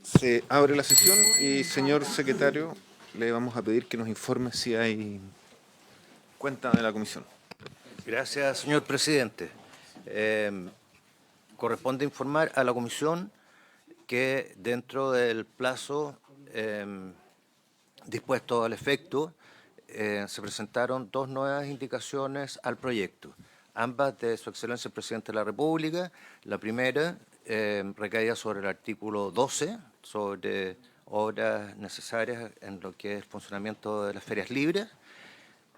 Se abre la sesión y, señor secretario, le vamos a pedir que nos informe si hay cuenta de la comisión. Gracias, señor presidente. Corresponde informar a la comisión que dentro del plazo dispuesto al efecto se presentaron dos nuevas indicaciones al proyecto, ambas de Su Excelencia el Presidente de la República. La primera recaía sobre el artículo 12, sobre obras necesarias en lo que es el funcionamiento de las ferias libres,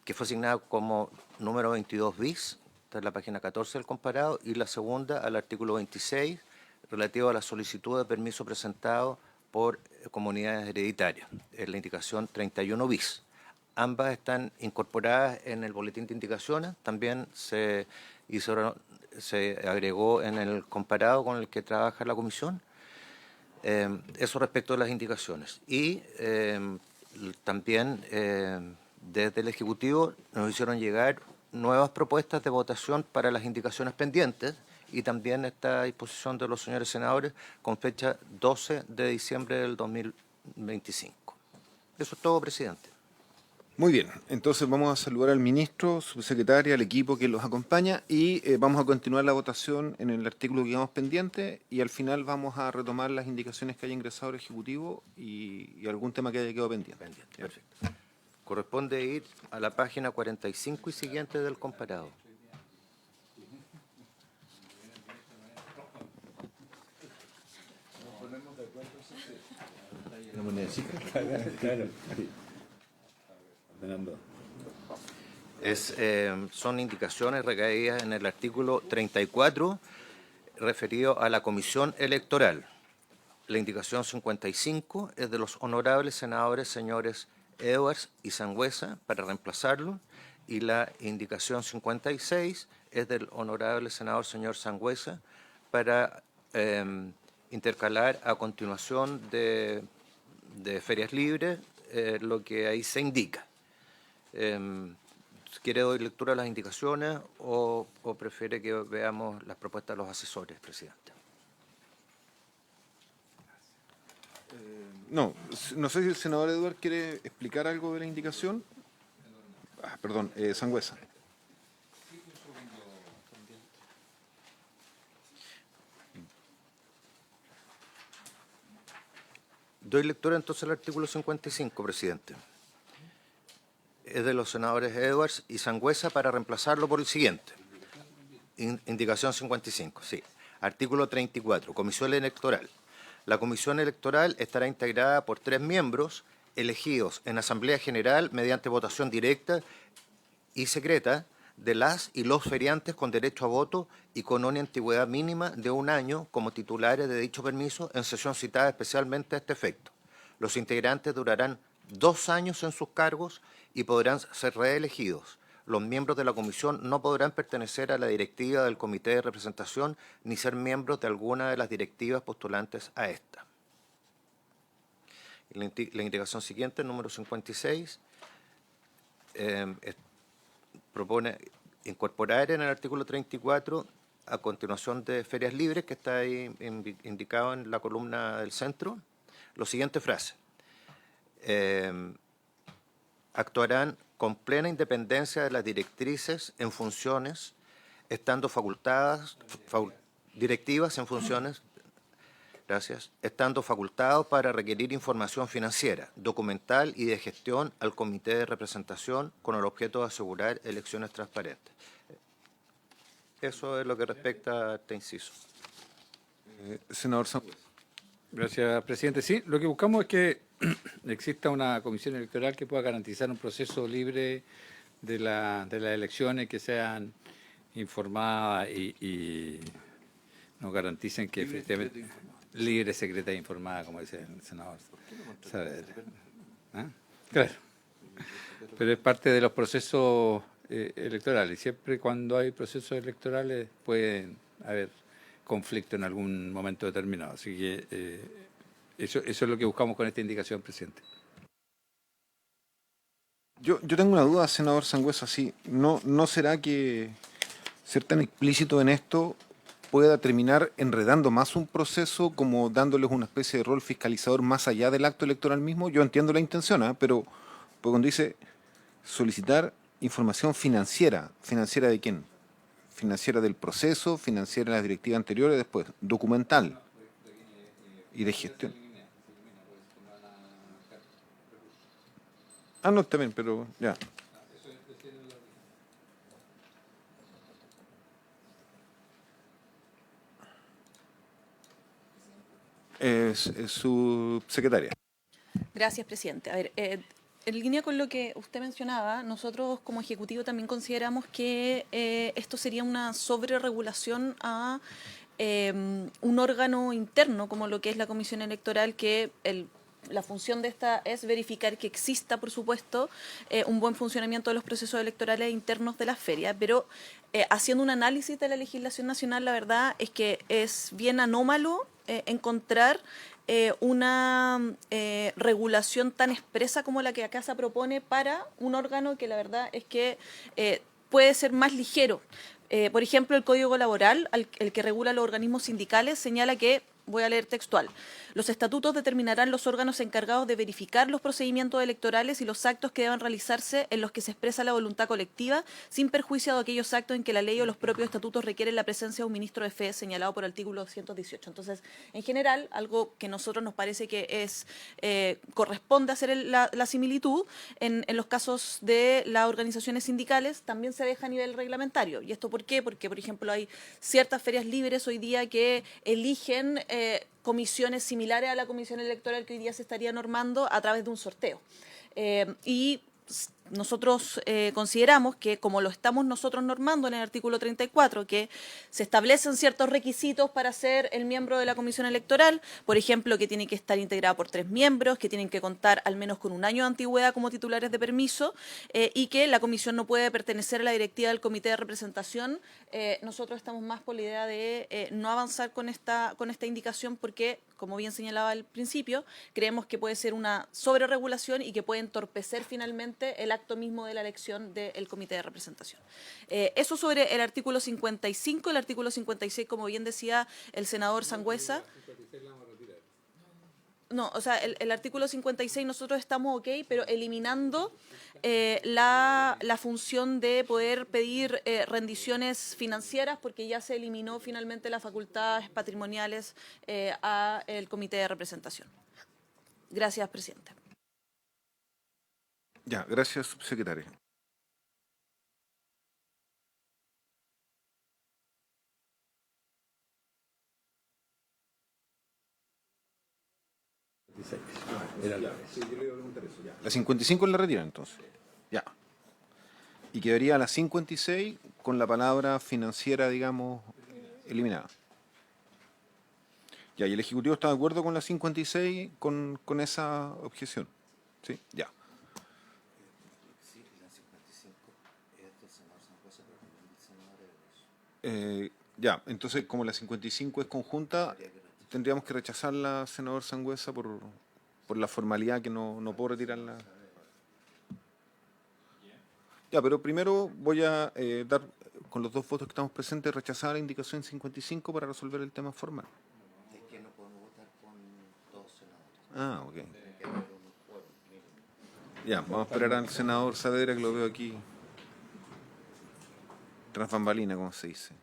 que fue asignada como número 22 bis, esta es la página 14 del comparado, y la segunda al artículo 26, relativo a la solicitud de permiso presentado por comunidades hereditarias, es la indicación 31 bis. Ambas están incorporadas en el boletín de indicaciones, también se agregó en el comparado con el que trabaja la comisión. Eso respecto a las indicaciones. Y también desde el Ejecutivo nos hicieron llegar nuevas propuestas de votación para las indicaciones pendientes y también está a disposición de los señores senadores con fecha 12 de diciembre del 2025. Eso es todo, presidente. Muy bien, entonces vamos a saludar al ministro, subsecretaria, al equipo que los acompaña y vamos a continuar la votación en el artículo que quedamos pendiente y al final vamos a retomar las indicaciones que haya ingresado el Ejecutivo y algún tema que haya quedado pendiente. Perfecto. Corresponde ir a la página 45 y siguiente del comparado. Son indicaciones recaídas en el artículo 34 referido a la comisión electoral. La indicación 55 es de los honorables senadores señores Edwards y Sangüesa para reemplazarlo, y la indicación 56 es del honorable senador señor Sangüesa para intercalar a continuación de ferias libres lo que ahí se indica. ¿Quiere doy lectura a las indicaciones o prefiere que veamos las propuestas de los asesores, presidente? No sé si el senador Edward quiere explicar algo de la indicación. Perdón, Sangüesa. Doy lectura entonces al artículo 55, presidente. Es de los senadores Edwards y Sangüesa para reemplazarlo por el siguiente. Indicación 55, sí. Artículo 34, Comisión Electoral. La Comisión Electoral estará integrada por 3 miembros elegidos en Asamblea General mediante votación directa y secreta de las y los feriantes con derecho a voto y con una antigüedad mínima de 1 año como titulares de dicho permiso en sesión citada especialmente a este efecto. Los integrantes durarán 2 años en sus cargos y podrán ser reelegidos. Los miembros de la comisión no podrán pertenecer a la directiva del comité de representación ni ser miembros de alguna de las directivas postulantes a esta. La indicación siguiente, número 56, propone incorporar en el artículo 34, a continuación de ferias libres, que está ahí indicado en la columna del centro, la siguiente frase. Actuarán con plena independencia de las directrices en funciones, estando facultadas, directivas en funciones, gracias, estando facultados para requerir información financiera, documental y de gestión al comité de representación con el objeto de asegurar elecciones transparentes. Eso es lo que respecta a este inciso. Senador Sangüesa. Gracias, presidente. Sí, lo que buscamos es que exista una comisión electoral que pueda garantizar un proceso libre de las elecciones, que sean informadas y nos garanticen que efectivamente libre, secreta e informada, como dice el senador Saavedra. ¿Ah? Claro. Pero es parte de los procesos electorales. Siempre cuando hay procesos electorales pueden haber conflicto en algún momento determinado. Así que eso es lo que buscamos con esta indicación, presidente. Yo tengo una duda, senador Sangüesa, sí. ¿No será que ser tan explícito en esto pueda terminar enredando más un proceso, como dándoles una especie de rol fiscalizador más allá del acto electoral mismo. Yo entiendo la intención, ¿ah? Pero cuando dice solicitar información financiera, ¿financiera de quién? Financiera del proceso, financiera de las directivas anteriores, después documental y de gestión. Ah, no, también, pero ya. Es su secretaria. Gracias, presidente. A ver, en línea con lo que usted mencionaba, nosotros como Ejecutivo también consideramos que esto sería una sobreregulación a un órgano interno como lo que es la Comisión Electoral, que la función de esta es verificar que exista, por supuesto, un buen funcionamiento de los procesos electorales internos de las ferias, pero haciendo un análisis de la legislación nacional, la verdad es que es bien anómalo encontrar una regulación tan expresa como la que acá se propone para un órgano que la verdad es que puede ser más ligero. Por ejemplo, el Código Laboral, el que regula los organismos sindicales, señala que, voy a leer textual, los estatutos determinarán los órganos encargados de verificar los procedimientos electorales y los actos que deban realizarse en los que se expresa la voluntad colectiva, sin perjuicio de aquellos actos en que la ley o los propios estatutos requieren la presencia de un ministro de fe señalado por el artículo 218. Entonces, en general, algo que a nosotros nos parece que es corresponde hacer la similitud en los casos de las organizaciones sindicales, también se deja a nivel reglamentario. ¿Y esto por qué? Porque, por ejemplo, hay ciertas ferias libres hoy día que eligen comisiones similares a la comisión electoral que hoy día se estaría normando a través de un sorteo. Y nosotros consideramos que, como lo estamos nosotros normando en el artículo 34, que se establecen ciertos requisitos para ser el miembro de la comisión electoral, por ejemplo, que tiene que estar integrada por 3 miembros, que tienen que contar al menos con un año de antigüedad como titulares de permiso, y que la comisión no puede pertenecer a la directiva del comité de representación. Nosotros estamos más por la idea de no avanzar con esta indicación porque, como bien señalaba al principio, creemos que puede ser una sobreregulación y que puede entorpecer finalmente el acto mismo de la elección del comité de representación. Eso sobre el artículo 55. El artículo 56, como bien decía el senador Sangüesa. No, o sea, el artículo 56 nosotros estamos ok, pero eliminando la función de poder pedir rendiciones financieras, porque ya se eliminó finalmente las facultades patrimoniales al comité de representación. Gracias, presidente. Ya, gracias, subsecretaria. La 55 la retiran entonces. Ya. Y quedaría la 56 con la palabra financiera, digamos, eliminada. Ya, y el Ejecutivo está de acuerdo con la 56 con esa objeción. ¿Sí? Ya. Ya, entonces como la 55 es conjunta, tendríamos que rechazarla, senador Sangüesa, por la formalidad que no puedo retirarla. Ya, pero primero voy a dar, con los 2 votos que estamos presentes, rechazar la indicación 55 para resolver el tema formal. Es que no podemos votar con 2 senadores. Ah, ok. Ya, vamos a esperar al senador Saavedra, que lo veo aquí tras bambalina, como se dice.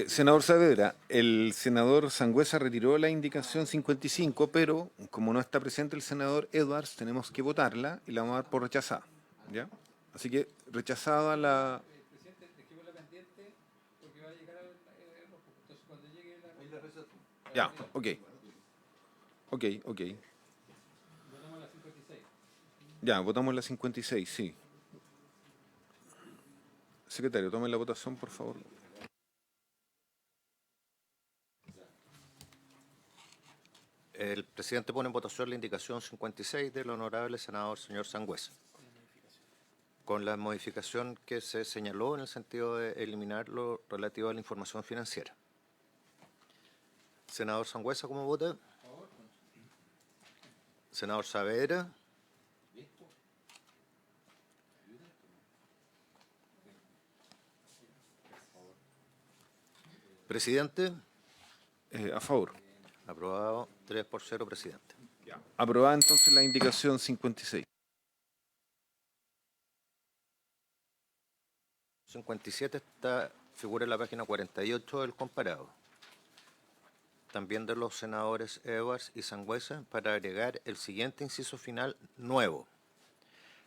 Senador Saavedra, el senador Sangüesa retiró la indicación 55, pero como no está presente el senador Edwards, tenemos que votarla y la vamos a dar por rechazada. ¿Ya? Así que rechazada la... Ya, ok. Ok, ok. Ya, votamos la 56, sí. Secretario, tome la votación, por favor. El presidente pone en votación la indicación 56 del honorable senador señor Sangüesa. con la modificación que se señaló en el sentido de eliminar lo relativo a la información financiera. Senador Sangüesa, ¿cómo vota? Senador Saavedra. Presidente. A favor. Aprobado 3-0, presidente. Aprobada entonces la indicación 56. 57 figura en la página 48 del comparado. También de los senadores Edwards y Sangüesa, para agregar el siguiente inciso final nuevo.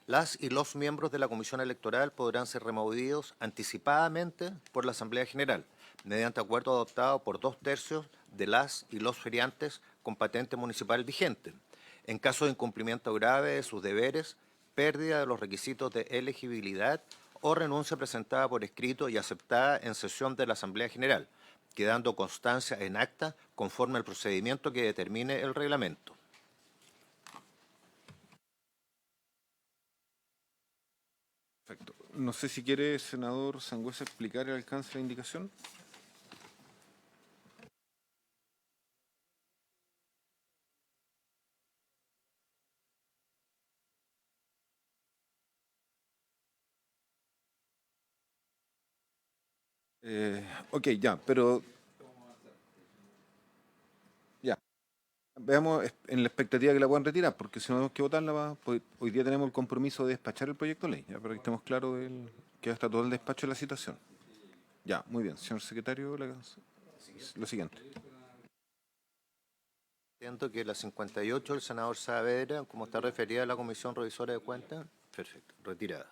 Las y los miembros de la Comisión Electoral podrán ser removidos anticipadamente por la Asamblea General, mediante acuerdo adoptado por 2/3 de las y los feriantes con patente municipal vigente, en caso de incumplimiento grave de sus deberes, pérdida de los requisitos de elegibilidad o renuncia presentada por escrito y aceptada en sesión de la Asamblea General, quedando constancia en acta conforme al procedimiento que determine el reglamento. Perfecto. No sé si quiere, senador Sangüesa, explicar el alcance de la indicación. Ok, ya, pero... Ya. Veamos en la expectativa que la puedan retirar, porque si no tenemos que votarla, pues, hoy día tenemos el compromiso de despachar el proyecto de ley, ya, para que estemos claros que está todo el despacho de la citación. Ya, muy bien. Señor secretario, lo siguiente. Entiendo que la 58 del senador Saavedra, como está referida a la Comisión Revisora de Cuentas, perfecto, retirada.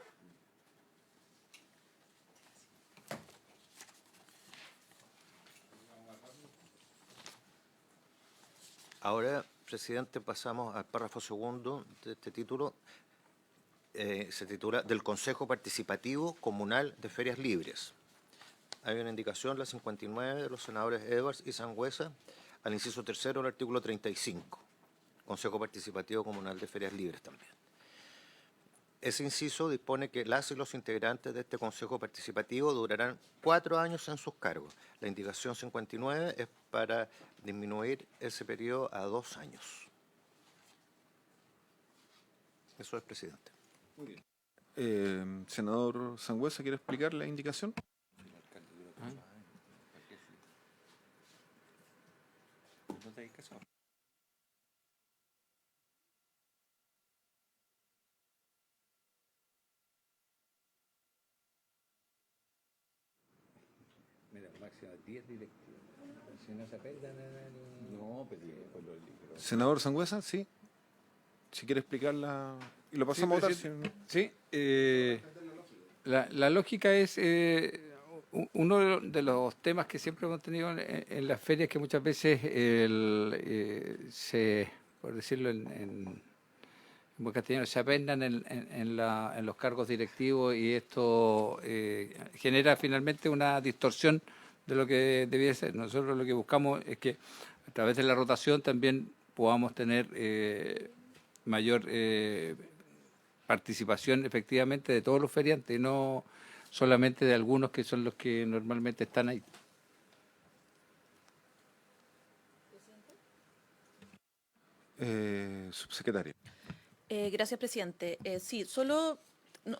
Ahora, presidente, pasamos al párrafo segundo de este título. Se titula del Consejo Participativo Comunal de Ferias Libres. Hay una indicación, la 59, de los senadores Edwards y Sangüesa, al inciso tercero del artículo 35. Consejo Participativo Comunal de Ferias Libres también. Ese inciso dispone que las y los integrantes de este Consejo Participativo durarán 4 años en sus cargos. La indicación 59 es para disminuir ese periodo a 2 años. Eso es, presidente. Muy bien. Senador Sangüesa, ¿quiere explicar la indicación? Mira, máximo 10 directivos. Si no se apeldan no, pero Senador Sangüesa, sí. Si quiere explicarla y lo pasamos a votar. Sí, la lógica es uno de los temas que siempre hemos tenido en las ferias, que muchas veces por decirlo en buen castellano, se apendan en los cargos directivos, y esto genera finalmente una distorsión de lo que debía ser. Nosotros lo que buscamos es que a través de la rotación también podamos tener mayor participación efectivamente de todos los feriantes, y no solamente de algunos que son los que normalmente están ahí. Subsecretaria. Gracias, presidente. Sí, solo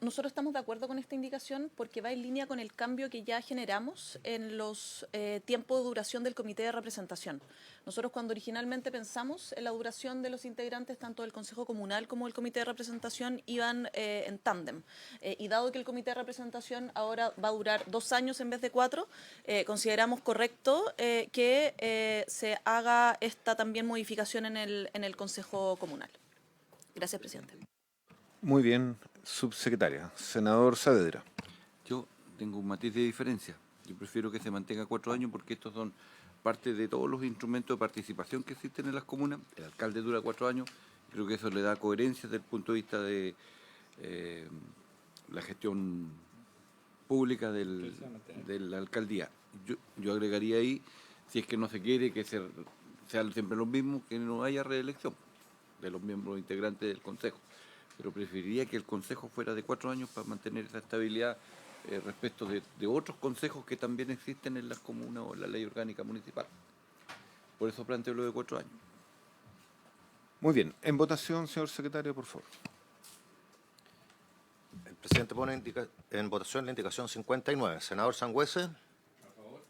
nosotros estamos de acuerdo con esta indicación porque va en línea con el cambio que ya generamos en los tiempos de duración del comité de representación. Nosotros, cuando originalmente pensamos en la duración de los integrantes, tanto del Consejo Comunal como del comité de representación, iban en tándem. Y dado que el comité de representación ahora va a durar 2 años en vez de 4, consideramos correcto que se haga esta también modificación en el Consejo Comunal. Gracias, presidente. Muy bien, subsecretaria. Senador Saavedra. Yo tengo un matiz de diferencia. Yo prefiero que se mantenga 4 años, porque estos son parte de todos los instrumentos de participación que existen en las comunas. El alcalde dura 4 años. Creo que eso le da coherencia desde el punto de vista de la gestión pública de la alcaldía. Yo agregaría ahí, si es que no se quiere que sean siempre los mismos, que no haya reelección de los miembros integrantes del Consejo. pero preferiría que el consejo fuera de 4 años para mantener esa estabilidad respecto de otros consejos que también existen en las comunas o en la ley orgánica municipal. Por eso planteo lo de 4 años. Muy bien. En votación, señor secretario, por favor. El presidente pone en votación la indicación 59. Senador Sangüesa. A favor.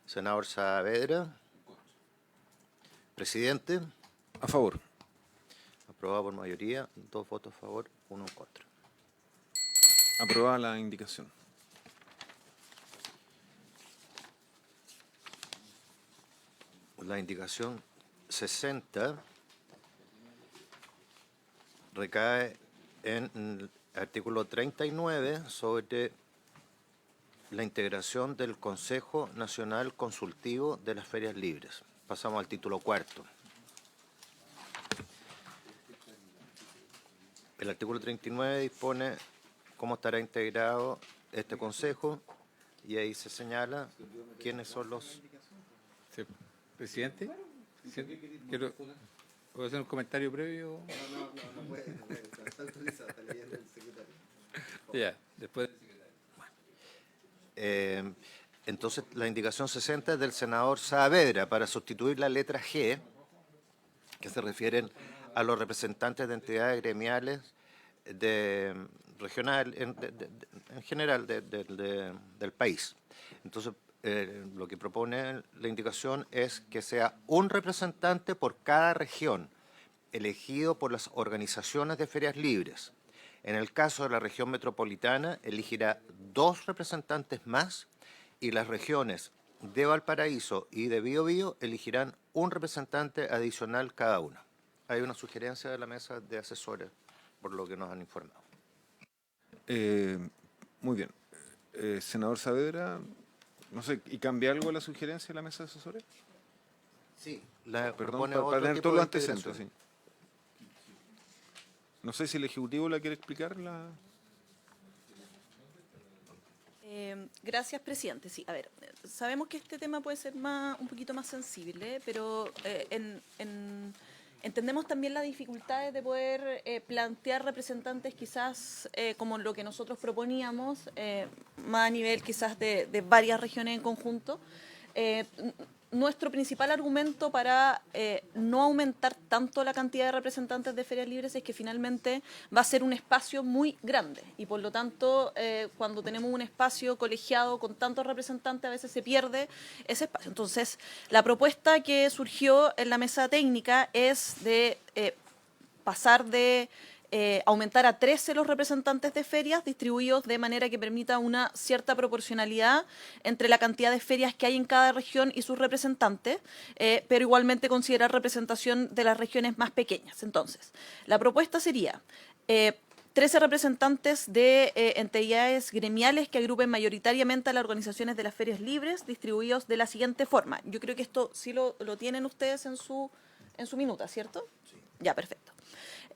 Senador Saavedra. Presidente. A favor. Aprobado por mayoría. 2 votos a favor, 1 en contra. Aprobada la indicación. La indicación 60 recae en el artículo 39 sobre la integración del Consejo Nacional Consultivo de las Ferias Libres. Pasamos al título 4. El artículo 39 dispone cómo estará integrado este consejo y ahí se señala quiénes son los... Sí. Presidente, ¿puedo hacer un comentario previo? No puede, está autorizado, está leyendo el secretario. Ya, después. Entonces, la indicación 60 es del senador Saavedra para sustituir la letra G, que se refieren a los representantes de entidades gremiales regional, en general del país. Entonces, lo que propone la indicación es que sea un representante por cada región, elegido por las organizaciones de ferias libres. En el caso de la región metropolitana, elegirá 2 representantes más y las regiones de Valparaíso y de Biobío elegirán un representante adicional cada una. Hay una sugerencia de la mesa de asesores, por lo que nos han informado. Muy bien. Senador Saavedra, no sé, ¿y cambia algo la sugerencia de la mesa de asesores? Sí, Perdón, para tener todos los antecedentes. Sí. No sé si el Ejecutivo la quiere explicar. Gracias, presidente. Sí, a ver, sabemos que este tema puede ser un poquito más sensible, pero entendemos también las dificultades de poder plantear representantes quizás como lo que nosotros proponíamos, más a nivel quizás de varias regiones en conjunto. Nuestro principal argumento para no aumentar tanto la cantidad de representantes de ferias libres es que finalmente va a ser un espacio muy grande y por lo tanto cuando tenemos un espacio colegiado con tantos representantes a veces se pierde ese espacio. Entonces la propuesta que surgió en la mesa técnica es de pasar de aumentar a 13 los representantes de ferias distribuidos de manera que permita una cierta proporcionalidad entre la cantidad de ferias que hay en cada región y sus representantes, pero igualmente considerar representación de las regiones más pequeñas. Entonces, la propuesta sería 13 representantes de entidades gremiales que agrupen mayoritariamente a las organizaciones de las ferias libres, distribuidos de la siguiente forma. Yo creo que esto sí lo tienen ustedes en su minuta, ¿cierto? Sí. Ya, perfecto.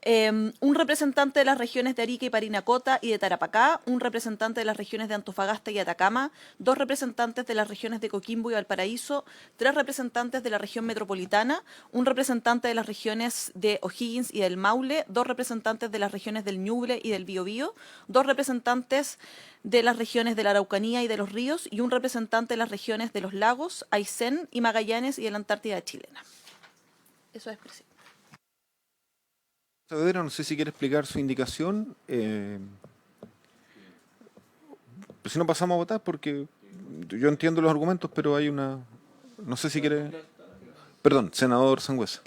Un representante de las regiones de Arica y Parinacota y de Tarapacá, un representante de las regiones de Antofagasta y Atacama, 2 representantes de las regiones de Coquimbo y Valparaíso, 3 representantes de la región metropolitana, un representante de las regiones de O'Higgins y del Maule, 2 representantes de las regiones del Ñuble y del Biobío, 2 representantes de las regiones de la Araucanía y de los Ríos y un representante de las regiones de los Lagos, Aysén y Magallanes y de la Antártida chilena. Eso es, presidente. Saavedra, no sé si quiere explicar su indicación. Si no pasamos a votar, porque yo entiendo los argumentos, pero hay una... No sé si quiere... Perdón, senador Sangüesa.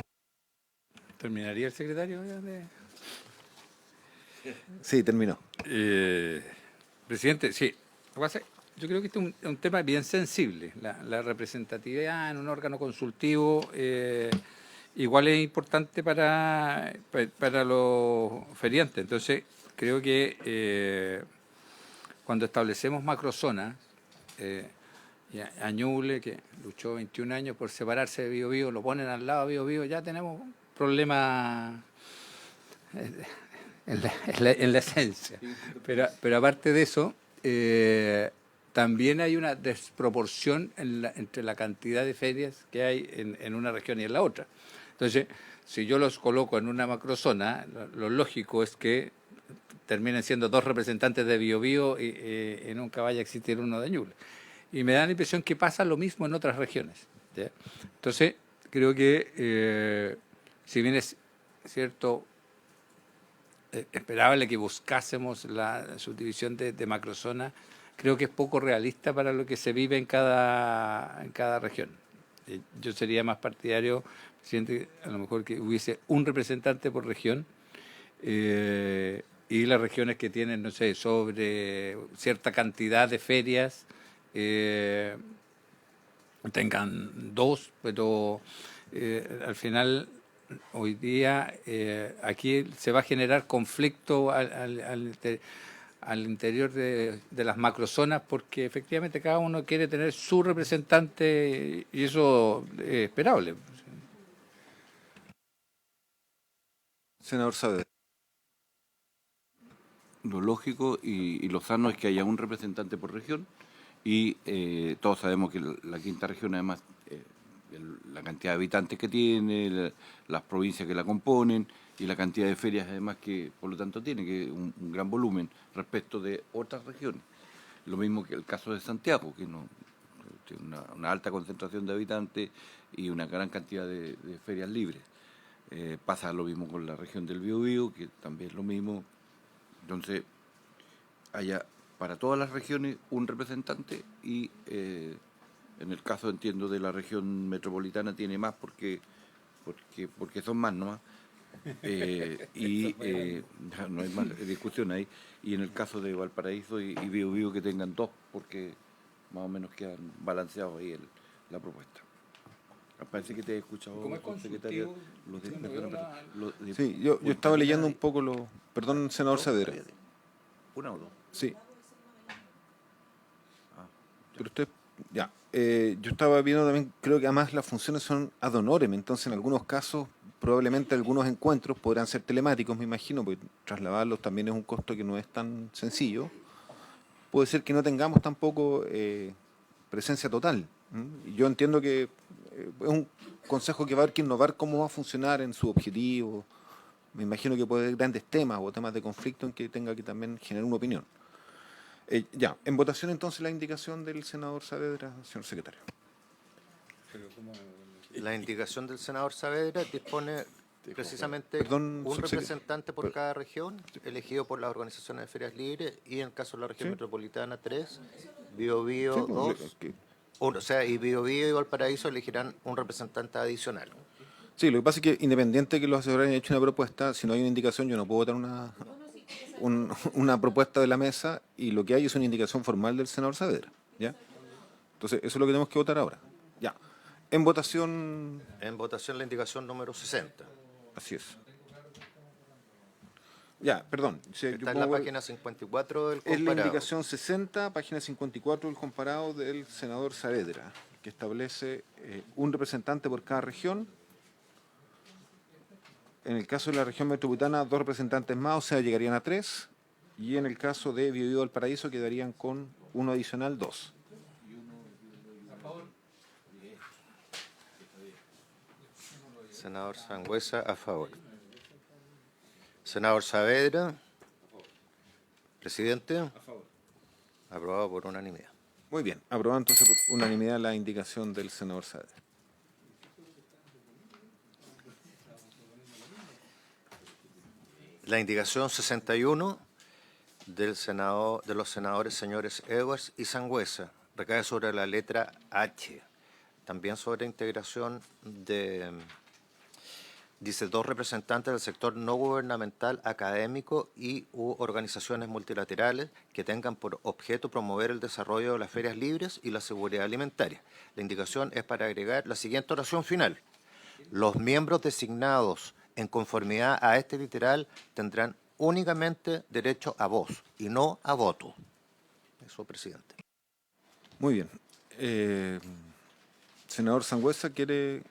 ¿Terminaría el secretario? Sí, terminó. Presidente, sí. Yo creo que este es un tema bien sensible. La representatividad en un órgano consultivo igual es importante para los feriantes. Entonces, creo que cuando establecemos macrozonas, a Ñuble, que luchó 21 años por separarse de Biobío, lo ponen al lado de Biobío, ya tenemos un problema en la esencia. Pero aparte de eso, también hay una desproporción entre la cantidad de ferias que hay en una región y en la otra. Entonces, si yo los coloco en una macrozona, lo lógico es que terminen siendo dos representantes de Biobío y nunca vaya a existir uno de Ñuble. Y me da la impresión que pasa lo mismo en otras regiones, ¿ya? Entonces, creo que, si bien es cierto, esperable que buscásemos la subdivisión de macrozonas, creo que es poco realista para lo que se vive en cada región. Yo sería más partidario, presidente, a lo mejor que hubiese un representante por región, y las regiones que tienen, no sé, sobre cierta cantidad de ferias, tengan dos, pero al final, hoy día, aquí se va a generar conflicto al interior de las macrozonas, porque efectivamente cada uno quiere tener su representante y eso es esperable. Senador Saavedra. Lo lógico y lo sano es que haya un representante por región y todos sabemos que la quinta región, además, la cantidad de habitantes que tiene, las provincias que la componen y la cantidad de ferias, además, que por lo tanto tiene, que un gran volumen respecto de otras regiones. Lo mismo que el caso de Santiago, que no tiene una alta concentración de habitantes y una gran cantidad de ferias libres. Pasa lo mismo con la región del Biobío, que también es lo mismo. Entonces, haya para todas las regiones un representante y en el caso, entiendo, de la región metropolitana tiene más porque son más nomás. No hay más discusión ahí. Y en el caso de Valparaíso y Biobío que tengan dos, porque más o menos quedan balanceados ahí la propuesta. Me parece que te he escuchado, secretaria. Sí, yo estaba leyendo un poco Perdón, senador Saavedra. ¿Una o dos? Sí. Pero usted, ya. Yo estaba viendo también, creo que además las funciones son ad honorem, entonces en algunos casos, probablemente algunos encuentros podrán ser telemáticos, me imagino, porque trasladarlos también es un costo que no es tan sencillo. Puede ser que no tengamos tampoco presencia total. Y yo entiendo que es un consejo que va a haber que innovar cómo va a funcionar en su objetivo. Me imagino que puede haber grandes temas o temas de conflicto en que tenga que también generar una opinión. Ya, en votación entonces la indicación del senador Saavedra, señor secretario. La indicación del senador Saavedra dispone precisamente Perdón, un subsecretario. representante por cada región, elegido por las organizaciones de ferias libres, y en el caso de la región Sí. metropolitana 3, Biobío Sí, pues, 2, o sea, y Biobío y Valparaíso elegirán un representante adicional. sí, lo que pasa es que independiente que los asesores hayan hecho una propuesta, si no hay una indicación yo no puedo votar una propuesta de la mesa y lo que hay es una indicación formal del senador Saavedra. ¿Ya? Entonces, eso es lo que tenemos que votar ahora. Ya. En votación, En votación la indicación número 60. así es. Ya, perdón. Yo Está en la pongo- página 54 del Es la comparado. indicación 60, página 54 del comparado del senador Saavedra, que establece un representante por cada región. En el caso de la región metropolitana, dos representantes más, o sea, llegarían a 3. Y en el caso de Biobío Valparaíso, quedarían con uno adicional, 2. Senador Sangüesa, a favor. Senador Saavedra. Presidente. A favor. Aprobado por unanimidad. Muy bien, aprobado entonces por unanimidad la indicación del senador Saavedra. La indicación 61 de los senadores señores Edwards y Sangüesa recae sobre la letra H. También sobre integración dice, dos representantes del sector no gubernamental, académico u organizaciones multilaterales que tengan por objeto promover el desarrollo de las ferias libres y la seguridad alimentaria. La indicación es para agregar la siguiente oración final. Los miembros designados en conformidad a este literal tendrán únicamente derecho a voz y no a voto. Eso, presidente. Muy bien. Senador Sangüesa, ¿quiere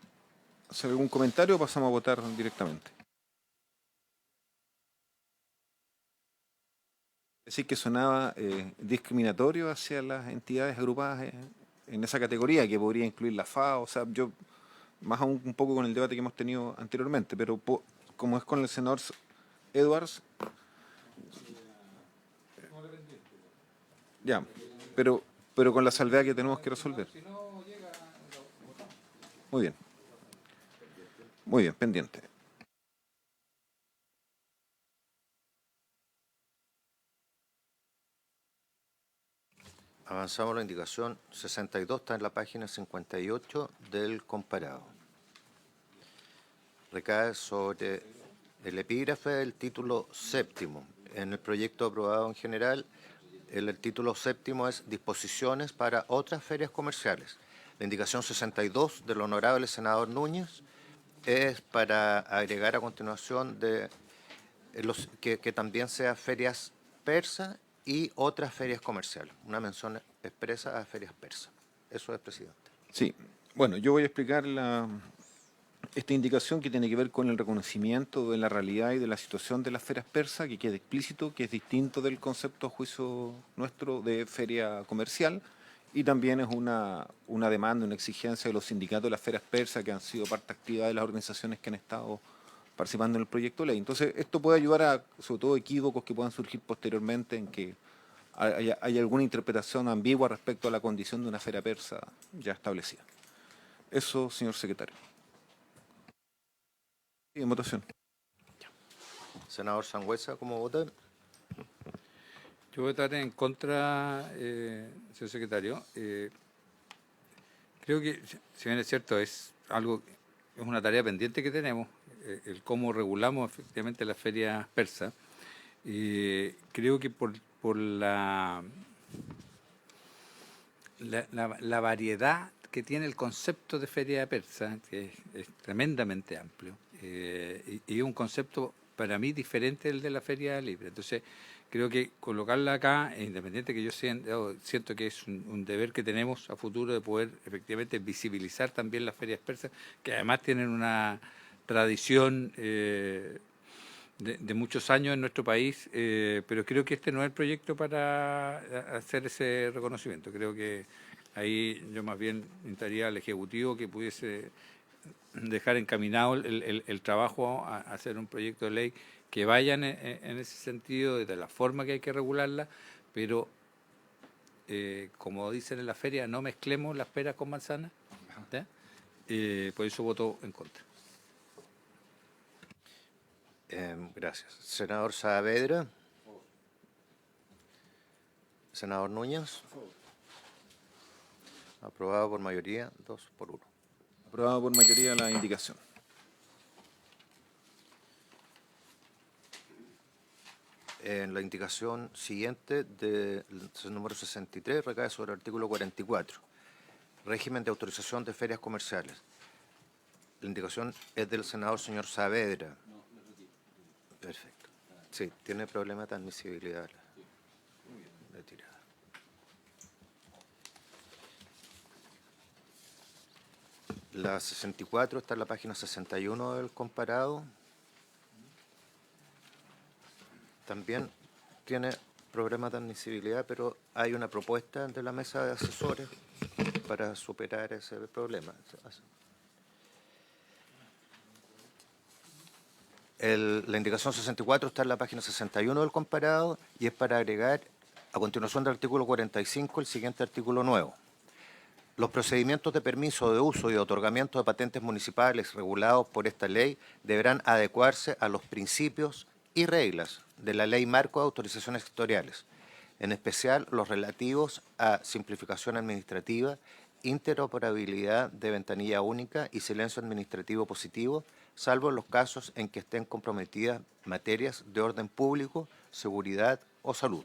hacer algún comentario o pasamos a votar directamente? Decir que sonaba discriminatorio hacia las entidades agrupadas en esa categoría, que podría incluir la FAO. O sea, yo más aún un poco con el debate que hemos tenido anteriormente, pero como es con el senador Edwards, ya, pero con la salvedad que tenemos que resolver. Muy bien, pendiente. Avanzamos a la indicación 62, está en la página 58 del comparado. Recae sobre el epígrafe del título séptimo. En el proyecto aprobado en general, el título séptimo es Disposiciones para otras ferias comerciales. La indicación 62 del honorable senador Núñez es para agregar a continuación de que también sea ferias persas y otras ferias comerciales. Una mención expresa a ferias persas. Eso es, presidente. Sí, bueno, yo voy a explicar esta indicación que tiene que ver con el reconocimiento de la realidad y de la situación de las ferias persas, que quede explícito que es distinto del concepto a juicio nuestro de feria comercial, y también es una demanda, una exigencia de los sindicatos de las ferias persas que han sido parte activa de las organizaciones que han estado participando en el proyecto de ley. Entonces, esto puede ayudar a, sobre todo, equívocos que puedan surgir posteriormente en que hay alguna interpretación ambigua respecto a la condición de una feria persa ya establecida. Eso, señor secretario. Sí, en votación. Senador Sangüesa, ¿cómo vota? Yo voy a votar en contra, señor secretario. Creo que, si bien es cierto, es una tarea pendiente que tenemos, el cómo regulamos efectivamente las ferias persas. Creo que por la variedad que tiene el concepto de feria persa, que es tremendamente amplio, y es un concepto para mí diferente del de la feria libre. Entonces, creo que colocarla acá, independiente que yo siento que es un deber que tenemos a futuro de poder efectivamente visibilizar también las ferias persas, que además tienen una tradición de muchos años en nuestro país, pero creo que este no es el proyecto para hacer ese reconocimiento. Creo que ahí yo más bien invitaría al Ejecutivo que pudiese dejar encaminado el trabajo a hacer un proyecto de ley que vaya en ese sentido, de la forma que hay que regularla, pero como dicen en la feria, no mezclemos las peras con manzanas. Por eso voto en contra. Gracias. Senador Saavedra. Senador Núñez. Aprobado por mayoría, 2-1. Aprobado por mayoría la indicación. En la indicación siguiente del número 63 recae sobre el artículo 44, régimen de autorización de ferias comerciales. La indicación es del senador señor Saavedra. Perfecto. Sí, tiene problema de admisibilidad. Retirada. La 64 está en la página 61 del comparado. También tiene problemas de admisibilidad, pero hay una propuesta de la mesa de asesores para superar ese problema. La indicación 64 está en la página 61 del comparado y es para agregar, a continuación del artículo 45, el siguiente artículo nuevo. Los procedimientos de permiso de uso y de otorgamiento de patentes municipales regulados por esta ley deberán adecuarse a los principios y reglas de la Ley Marco de Autorizaciones Sectoriales, en especial los relativos a simplificación administrativa, interoperabilidad de ventanilla única y silencio administrativo positivo, salvo en los casos en que estén comprometidas materias de orden público, seguridad o salud.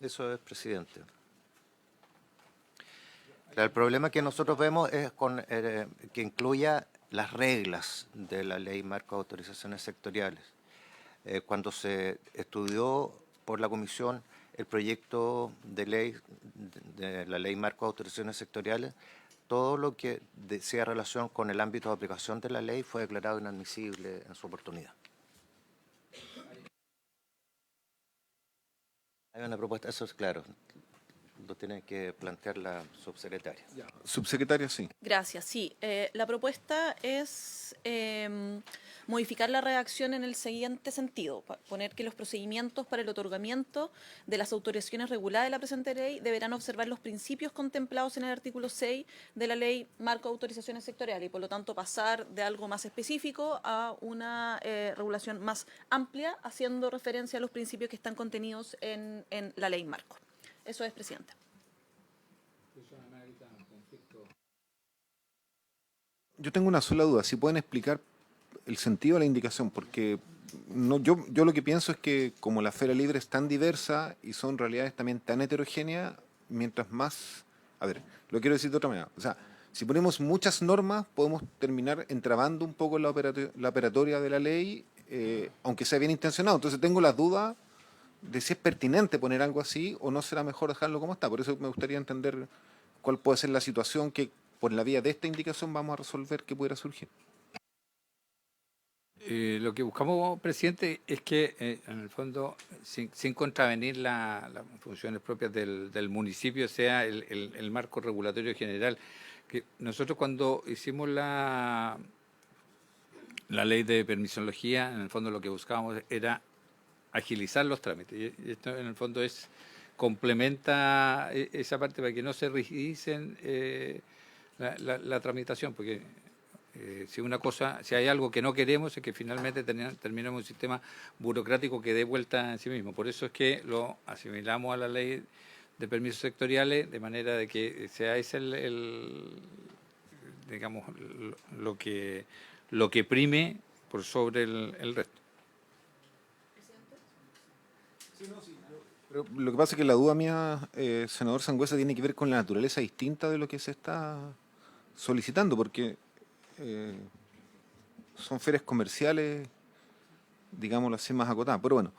Eso es, presidente. El problema que nosotros vemos es que incluya las reglas de la Ley Marco de Autorizaciones Sectoriales. Cuando se estudió por la Comisión el proyecto de ley de la Ley Marco de Autorizaciones Sectoriales, todo lo que decía relación con el ámbito de aplicación de la ley fue declarado inadmisible en su oportunidad. Hay una propuesta, eso es claro. lo tiene que plantear la subsecretaria. Subsecretaria, sí. Gracias. Sí, la propuesta es modificar la redacción en el siguiente sentido: poner que los procedimientos para el otorgamiento de las autorizaciones reguladas de la presente ley deberán observar los principios contemplados en el artículo 6 de la Ley Marco de Autorizaciones Sectoriales y, por lo tanto, pasar de algo más específico a una regulación más amplia, haciendo referencia a los principios que están contenidos en la Ley Marco. Eso es, presidente. Yo tengo una sola duda, si pueden explicar el sentido de la indicación, porque yo lo que pienso es que como la Feria Libre es tan diversa y son realidades también tan heterogéneas, mientras más... A ver, lo quiero decir de otra manera. O sea, si ponemos muchas normas, podemos terminar entramando un poco la operatoria de la ley, aunque sea bien intencionado. Entonces tengo la duda de si es pertinente poner algo así o no será mejor dejarlo como está. Por eso me gustaría entender cuál puede ser la situación que por la vía de esta indicación vamos a resolver que pudiera surgir. Lo que buscamos, presidente, es que, en el fondo, sin contravenir las funciones propias del municipio, sea el marco regulatorio general. Que nosotros cuando hicimos la ley de permisología, en el fondo lo que buscábamos era agilizar los trámites. Y esto, en el fondo, complementa esa parte para que no se rigidicen la tramitación, porque si hay algo que no queremos es que finalmente terminemos un sistema burocrático que dé vuelta en sí mismo. Por eso es que lo asimilamos a la ley de permisos sectoriales, de manera de que sea ese digamos, lo que prime por sobre el resto. Pero lo que pasa es que la duda mía, senador Sangüesa, tiene que ver con la naturaleza distinta de lo que se está solicitando, porque son ferias comerciales, digámoslo así, más acotadas. Pero bueno,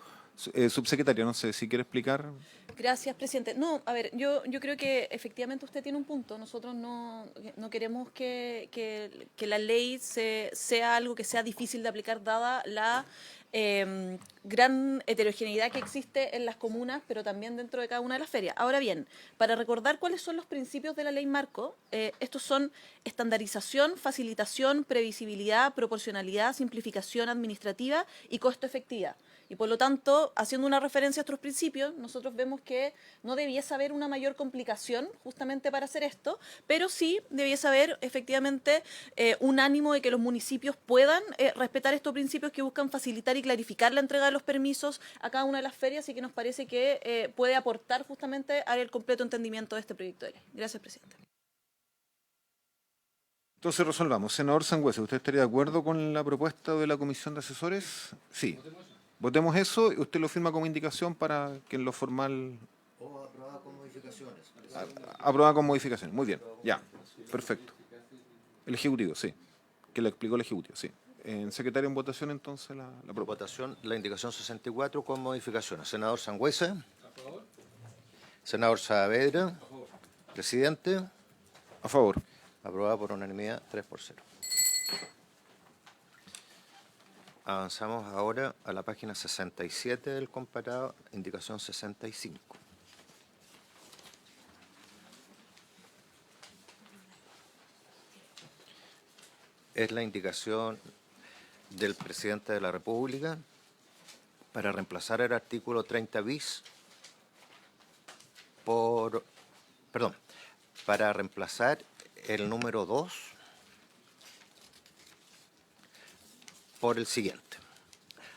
subsecretaria, no sé si quiere explicar. Gracias, presidente. No, a ver, yo creo que efectivamente usted tiene un punto. Nosotros no queremos que la ley sea algo que sea difícil de aplicar, dada la gran heterogeneidad que existe en las comunas, pero también dentro de cada una de las ferias. Ahora bien, para recordar cuáles son los principios de la ley Marco, estos son estandarización, facilitación, previsibilidad, proporcionalidad, simplificación administrativa y costo-efectividad. Y por lo tanto, haciendo una referencia a estos principios, nosotros vemos que no debiese haber una mayor complicación justamente para hacer esto, pero sí debiese haber efectivamente un ánimo de que los municipios puedan respetar estos principios que buscan facilitar y clarificar la entrega de los permisos a cada una de las ferias, y que nos parece que puede aportar justamente al completo entendimiento de este proyecto de ley. Gracias, presidente. Entonces resolvamos. Senador Sangüesa, ¿usted estaría de acuerdo con la propuesta de la comisión de asesores? Sí. Votemos eso y usted lo firma como indicación para que en lo formal... O aprobada con modificaciones. Aprobada con modificaciones. Muy bien, ya. Perfecto. El Ejecutivo, sí. Que le explicó el Ejecutivo, sí. En secretario, en votación, entonces, la propuesta. Votación, la indicación 64 con modificaciones. Senador Sangüesa. Senador Saavedra. Presidente. A favor. Aprobada por unanimidad, 3-0. Avanzamos ahora a la página 67 del comparado, indicación 65. Es la indicación del presidente de la República para reemplazar el artículo 30 bis para reemplazar el número 2 por el siguiente.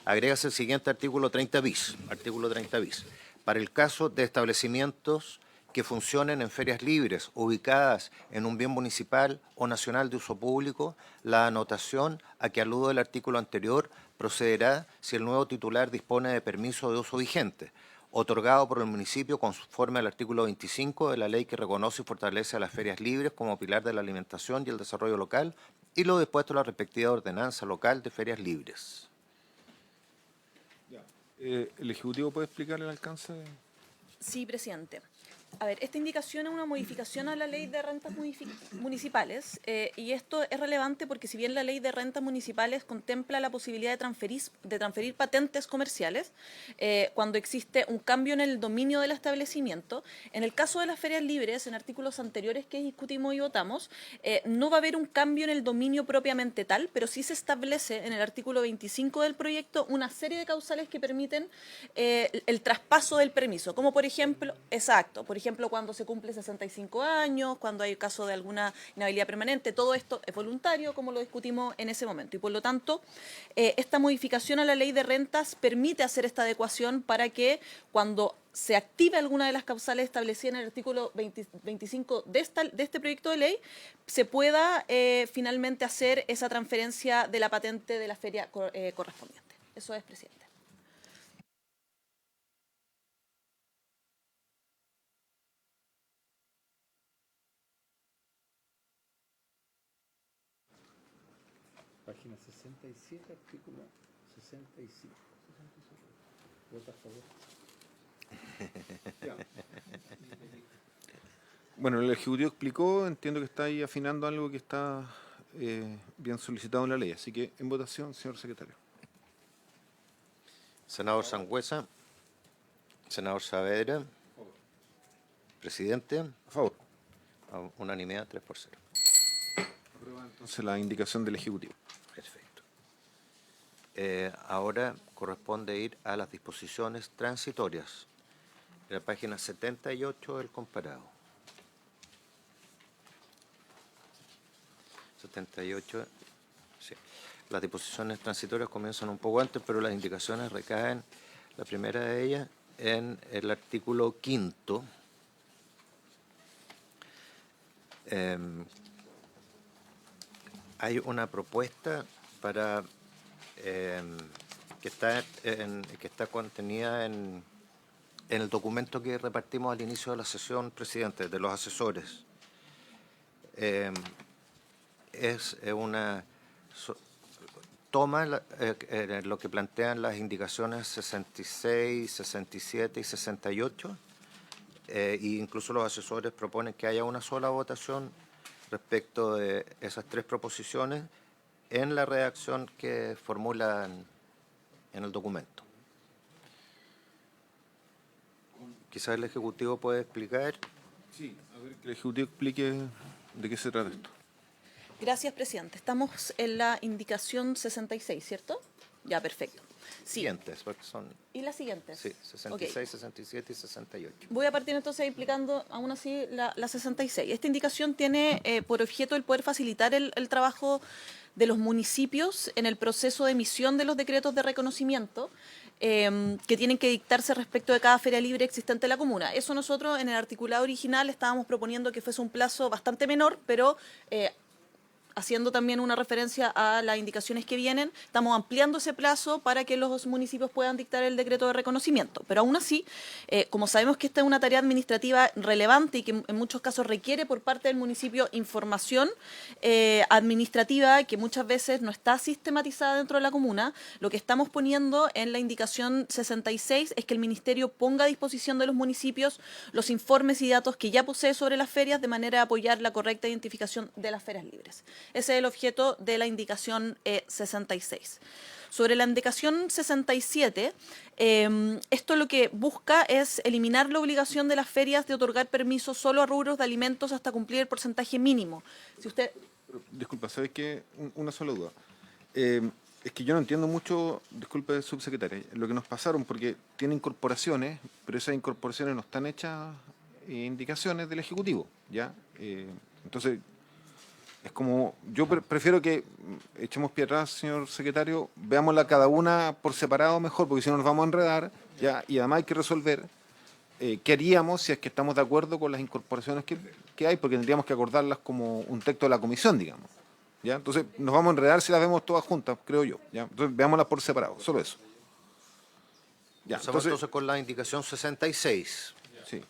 Agrégase el siguiente artículo 30 bis. Artículo 30 bis. Para el caso de establecimientos que funcionen en ferias libres ubicadas en un bien municipal o nacional de uso público, la anotación a que alude el artículo anterior procederá si el nuevo titular dispone de permiso de uso vigente, otorgado por el municipio conforme al artículo 25 de la ley que reconoce y fortalece a las ferias libres como pilar de la alimentación y el desarrollo local, y lo dispuesto en la respectiva ordenanza local de ferias libres. ¿El Ejecutivo puede explicar el alcance? Sí, presidente. A ver, esta indicación es una modificación a la ley de rentas municipales y esto es relevante porque si bien la ley de rentas municipales contempla la posibilidad de transferir patentes comerciales cuando existe un cambio en el dominio del establecimiento, en el caso de las ferias libres, en artículos anteriores que discutimos y votamos, no va a haber un cambio en el dominio propiamente tal, pero sí se establece en el artículo 25 del proyecto una serie de causales que permiten el traspaso del permiso, como por ejemplo, por ejemplo, cuando se cumple 65 años, cuando hay caso de alguna inhabilidad permanente, todo esto es voluntario, como lo discutimos en ese momento. Y por lo tanto, esta modificación a la ley de rentas permite hacer esta adecuación para que cuando se active alguna de las causales establecidas en el artículo 25 de este proyecto de ley, se pueda finalmente hacer esa transferencia de la patente de la feria correspondiente. Eso es, presidente. Página 67, artículo 65. Vota a favor. Bueno, el Ejecutivo explicó, entiendo que está ahí afinando algo que está bien solicitado en la ley. Así que en votación, señor secretario. Senador Sangüesa. Senador Saavedra. Presidente. A favor. A unanimidad, 3-0. Entonces la indicación del Ejecutivo. Perfecto. Ahora corresponde ir a las disposiciones transitorias. En la página 78 del comparado. 78, sí. Las disposiciones transitorias comienzan un poco antes, pero las indicaciones recaen, la primera de ellas, en el artículo 5º. Hay una propuesta para que está contenida en el documento que repartimos al inicio de la sesión, presidente, de los asesores. Toma lo que plantean las indicaciones 66, 67 y 68, e incluso los asesores proponen que haya una sola votación respecto de esas tres proposiciones en la redacción que formulan en el documento. Quizás el Ejecutivo puede explicar. Sí, a ver que el Ejecutivo explique de qué se trata esto. Gracias, presidente. Estamos en la indicación 66, ¿cierto? Ya, perfecto. Sí. Siguientes, porque son... ¿Y las siguientes? Sí, 66, Okay. 67 y 68. Voy a partir entonces explicando aún así la 66. Esta indicación tiene por objeto el poder facilitar el trabajo de los municipios en el proceso de emisión de los decretos de reconocimiento que tienen que dictarse respecto de cada feria libre existente en la comuna. Eso nosotros en el articulado original estábamos proponiendo que fuese un plazo bastante menor, pero haciendo también una referencia a las indicaciones que vienen, estamos ampliando ese plazo para que los municipios puedan dictar el decreto de reconocimiento. Pero aún así, como sabemos que esta es una tarea administrativa relevante y que en muchos casos requiere por parte del municipio información administrativa que muchas veces no está sistematizada dentro de la comuna, lo que estamos poniendo en la indicación 66 es que el Ministerio ponga a disposición de los municipios los informes y datos que ya posee sobre las ferias de manera de apoyar la correcta identificación de las ferias libres. Ese es el objeto de la indicación 66. Sobre la indicación 67, esto lo que busca es eliminar la obligación de las ferias de otorgar permisos solo a rubros de alimentos hasta cumplir el porcentaje mínimo. Si usted... Disculpa, ¿sabes qué? Una sola duda. Es que yo no entiendo mucho, disculpe, subsecretaria, lo que nos pasaron, porque tiene incorporaciones, pero esas incorporaciones no están hechas indicaciones del Ejecutivo, ¿ya? Entonces... Es como, yo prefiero que echemos pie atrás, señor secretario, veámosla cada una por separado mejor, porque si no nos vamos a enredar, ¿ya? Y además hay que resolver qué haríamos si es que estamos de acuerdo con las incorporaciones que hay, porque tendríamos que acordarlas como un texto de la comisión, digamos. ¿Ya? Entonces nos vamos a enredar si las vemos todas juntas, creo yo. ¿Ya? Entonces veámoslas por separado, solo eso. Ya, entonces con la indicación 66. Sí.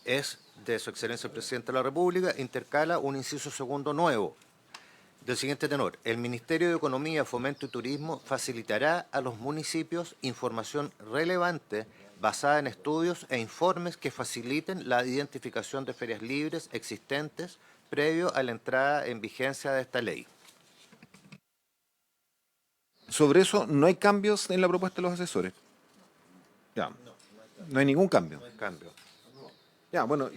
Es de Su Excelencia el Presidente de la República, intercala un inciso segundo nuevo. del siguiente tenor. El Ministerio de Economía, Fomento y Turismo facilitará a los municipios información relevante basada en estudios e informes que faciliten la identificación de ferias libres existentes previo a la entrada en vigencia de esta ley. Sobre eso no hay cambios en la propuesta de los asesores. Ya, no hay ningún cambio. Cambio. Ya, bueno,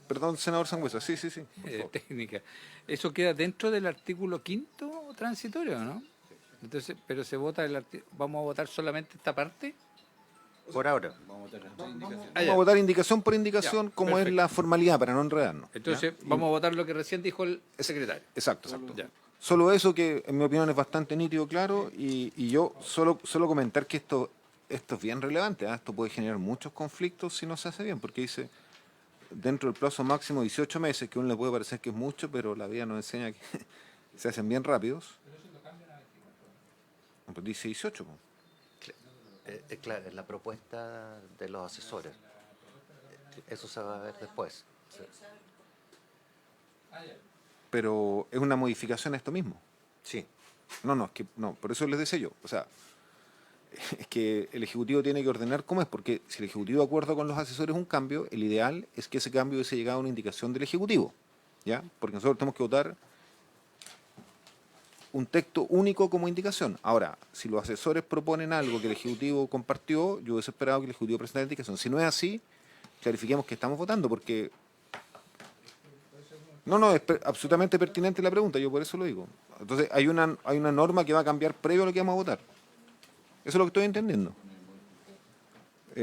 perdón, senador Sangüesa, sí, por favor. Técnica. Eso queda dentro del artículo 5º transitorio, ¿no? Entonces, pero se vota vamos a votar solamente esta parte. Por ahora. Vamos a votar indicación por indicación, Ya, como es perfecto. la formalidad, para no enredarnos. Entonces, vamos a votar lo que recién dijo el secretario. Exacto. Ya. Solo eso que en mi opinión es bastante nítido, claro, y yo solo comentar que esto es bien relevante, ¿ah? Esto puede generar muchos conflictos si no se hace bien, porque dice, dentro del plazo máximo de 18 meses, que a uno le puede parecer que es mucho, pero la vida nos enseña que se hacen bien rápidos. Pues dice 18, po. Claro, es la propuesta de los asesores. Eso se va a ver después. Sí. Pero es una modificación a esto mismo. Sí. No, por eso les decía yo. O sea, es que el Ejecutivo tiene que ordenar cómo es, porque si el Ejecutivo acuerda con los asesores un cambio, el ideal es que ese cambio hubiese llegado a una indicación del Ejecutivo, ¿ya? Porque nosotros tenemos que votar un texto único como indicación. Ahora, si los asesores proponen algo que el Ejecutivo compartió, yo hubiese esperado que el Ejecutivo presentara la indicación. Si no es así, clarifiquemos que estamos votando, porque... No, es absolutamente pertinente la pregunta, yo por eso lo digo. Entonces, hay una norma que va a cambiar previo a lo que vamos a votar. Eso es lo que estoy entendiendo.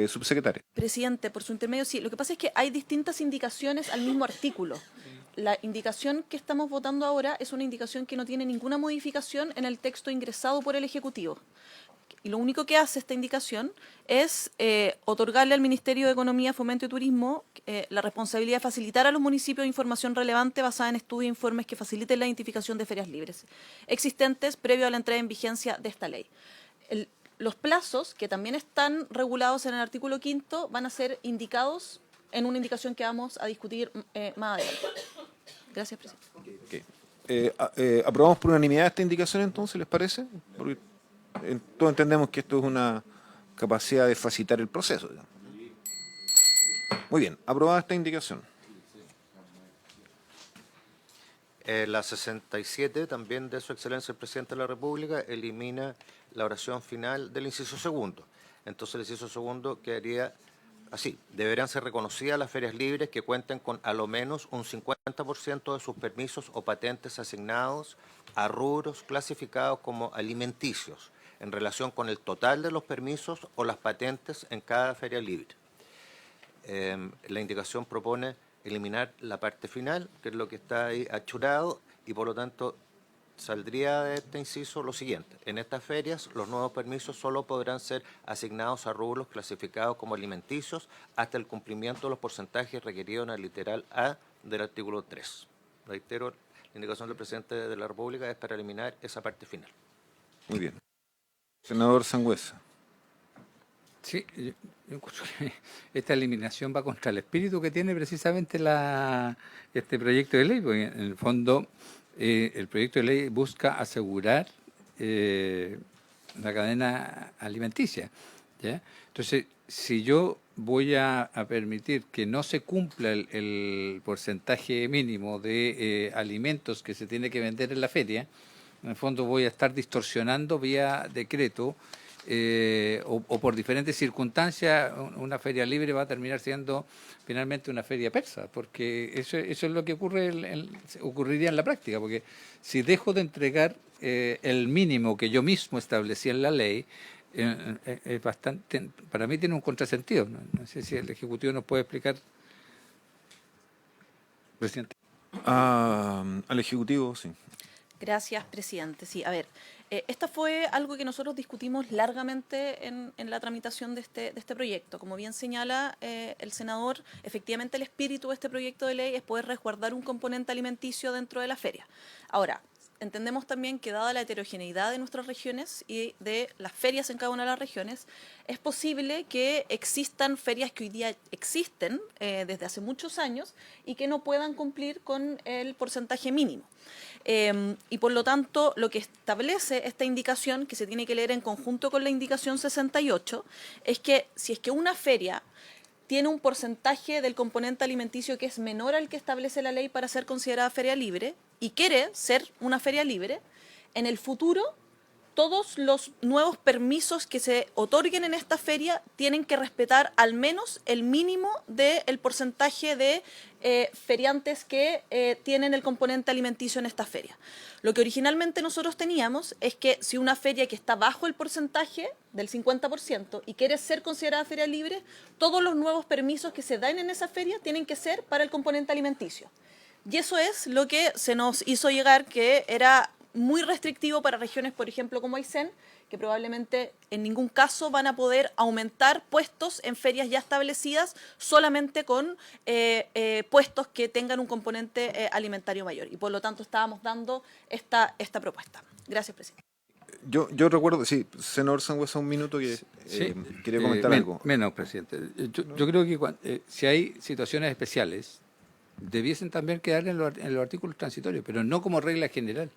Subsecretaria. Presidente, por su intermedio, sí. Lo que pasa es que hay distintas indicaciones al mismo artículo. La indicación que estamos votando ahora es una indicación que no tiene ninguna modificación en el texto ingresado por el Ejecutivo. Y lo único que hace esta indicación es otorgarle al Ministerio de Economía, Fomento y Turismo la responsabilidad de facilitar a los municipios información relevante basada en estudios e informes que faciliten la identificación de ferias libres existentes previo a la entrada en vigencia de esta ley. Los plazos, que también están regulados en el artículo 5º, van a ser indicados en una indicación que vamos a discutir más adelante. Gracias, presidente. Okay. ¿Aprobamos por unanimidad esta indicación entonces, les parece? Porque todos entendemos que esto es una capacidad de facilitar el proceso, digamos. Muy bien, aprobada esta indicación. La 67, también de Su Excelencia el Presidente de la República, elimina la oración final del inciso segundo. Entonces el inciso segundo quedaría así: deberán ser reconocidas las ferias libres que cuenten con a lo menos un 50% de sus permisos o patentes asignados a rubros clasificados como alimenticios en relación con el total de los permisos o las patentes en cada feria libre. La indicación propone eliminar la parte final, que es lo que está ahí achurado, y por lo tanto saldría de este inciso lo siguiente: en estas ferias los nuevos permisos solo podrán ser asignados a rubros clasificados como alimenticios hasta el cumplimiento de los porcentajes requeridos en el literal A del artículo 3. Reitero, la indicación del Presidente de la República es para eliminar esa parte final. Muy bien. Senador Sangüesa. Sí, yo encuentro que esta eliminación va contra el espíritu que tiene precisamente este proyecto de ley, porque en el fondo el proyecto de ley busca asegurar la cadena alimenticia, ¿ya? Entonces, si yo voy a permitir que no se cumpla el porcentaje mínimo de alimentos que se tiene que vender en la feria, en el fondo voy a estar distorsionando vía decreto o por diferentes circunstancias. Una feria libre va a terminar siendo finalmente una feria persa, porque eso es lo que ocurriría en la práctica, porque si dejo de entregar el mínimo que yo mismo establecí en la ley, es bastante, para mí tiene un contrasentido. No sé si el Ejecutivo nos puede explicar, presidente. Al Ejecutivo, sí. Gracias, presidente. Sí, a ver, esta fue algo que nosotros discutimos largamente en la tramitación de este proyecto. Como bien señala el senador, efectivamente el espíritu de este proyecto de ley es poder resguardar un componente alimenticio dentro de la feria. Ahora, entendemos también que dada la heterogeneidad de nuestras regiones y de las ferias en cada una de las regiones, es posible que existan ferias que hoy día existen desde hace muchos años y que no puedan cumplir con el porcentaje mínimo. Y por lo tanto, lo que establece esta indicación, que se tiene que leer en conjunto con la indicación 68, es que si es que una feria tiene un porcentaje del componente alimenticio que es menor al que establece la ley para ser considerada feria libre y quiere ser una feria libre, en el futuro todos los nuevos permisos que se otorguen en esta feria tienen que respetar al menos el mínimo del porcentaje de feriantes que tienen el componente alimenticio en esta feria. Lo que originalmente nosotros teníamos es que si una feria que está bajo el porcentaje del 50% y quiere ser considerada feria libre, todos los nuevos permisos que se dan en esa feria tienen que ser para el componente alimenticio. Y eso es lo que se nos hizo llegar, que era muy restrictivo para regiones, por ejemplo, como Aysén, que probablemente en ningún caso van a poder aumentar puestos en ferias ya establecidas solamente con puestos que tengan un componente alimentario mayor. Y por lo tanto estábamos dando esta propuesta. Gracias, presidente. Yo recuerdo, sí, senador Sangüesa, un minuto que Sí, quería comentar algo. Menos, presidente. Yo creo que si hay situaciones especiales, debiesen también quedar en los artículos transitorios, pero no como regla general.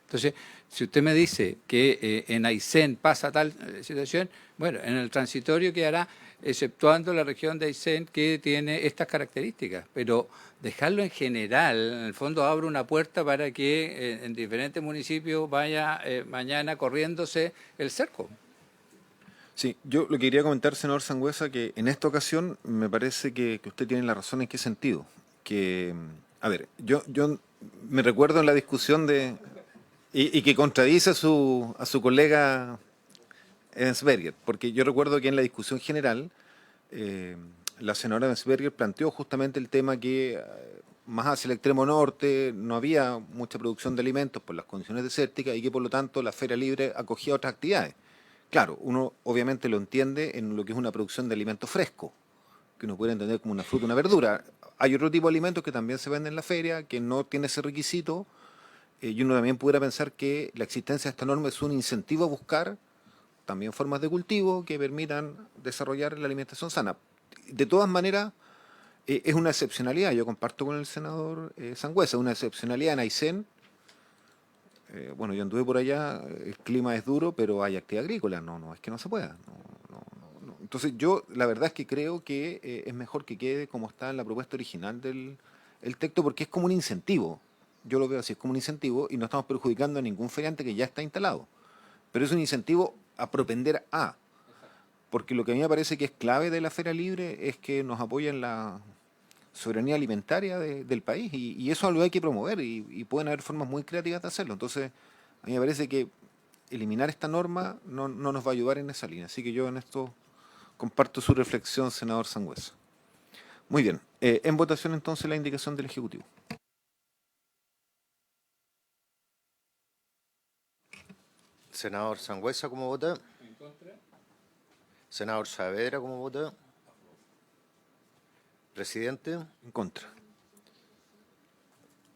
Entonces, si usted me dice que en Aysén pasa tal situación, bueno, en el transitorio quedará, exceptuando la región de Aysén que tiene estas características, pero dejarlo en general, en el fondo abre una puerta para que en diferentes municipios vaya mañana corriéndose el cerco. Sí, yo lo que quería comentar, senador Sangüesa, que en esta ocasión me parece que usted tiene la razón. ¿En qué sentido? Que, a ver, yo me recuerdo en la discusión de... Y que contradice a su colega Ensberger, porque yo recuerdo que en la discusión general la senadora Ensberger planteó justamente el tema que más hacia el extremo norte no había mucha producción de alimentos por las condiciones desérticas y que por lo tanto la feria libre acogía otras actividades. Claro, uno obviamente lo entiende en lo que es una producción de alimentos frescos, que uno puede entender como una fruta, una verdura. Hay otro tipo de alimentos que también se venden en la feria, que no tiene ese requisito, y uno también pudiera pensar que la existencia de esta norma es un incentivo a buscar también formas de cultivo que permitan desarrollar la alimentación sana. De todas maneras, es una excepcionalidad. Yo comparto con el senador Sangüesa, una excepcionalidad en Aysén. Bueno, yo anduve por allá, el clima es duro, pero hay actividad agrícola. No, es que no se pueda. No. Entonces yo la verdad es que creo que es mejor que quede como está en la propuesta original del texto, porque es como un incentivo. Yo lo veo así, es como un incentivo y no estamos perjudicando a ningún feriante que ya está instalado. Pero es un incentivo a propender a. Porque lo que a mí me parece que es clave de la Feria Libre es que nos apoya en la soberanía alimentaria del país y eso lo hay que promover y pueden haber formas muy creativas de hacerlo. Entonces, a mí me parece que eliminar esta norma no nos va a ayudar en esa línea. Así que yo en esto comparto su reflexión, senador Sangüesa. Muy bien. En votación entonces la indicación del Ejecutivo. Senador Sangüesa, ¿cómo vota? En contra. Senador Saavedra, ¿cómo vota? Presidente, En contra.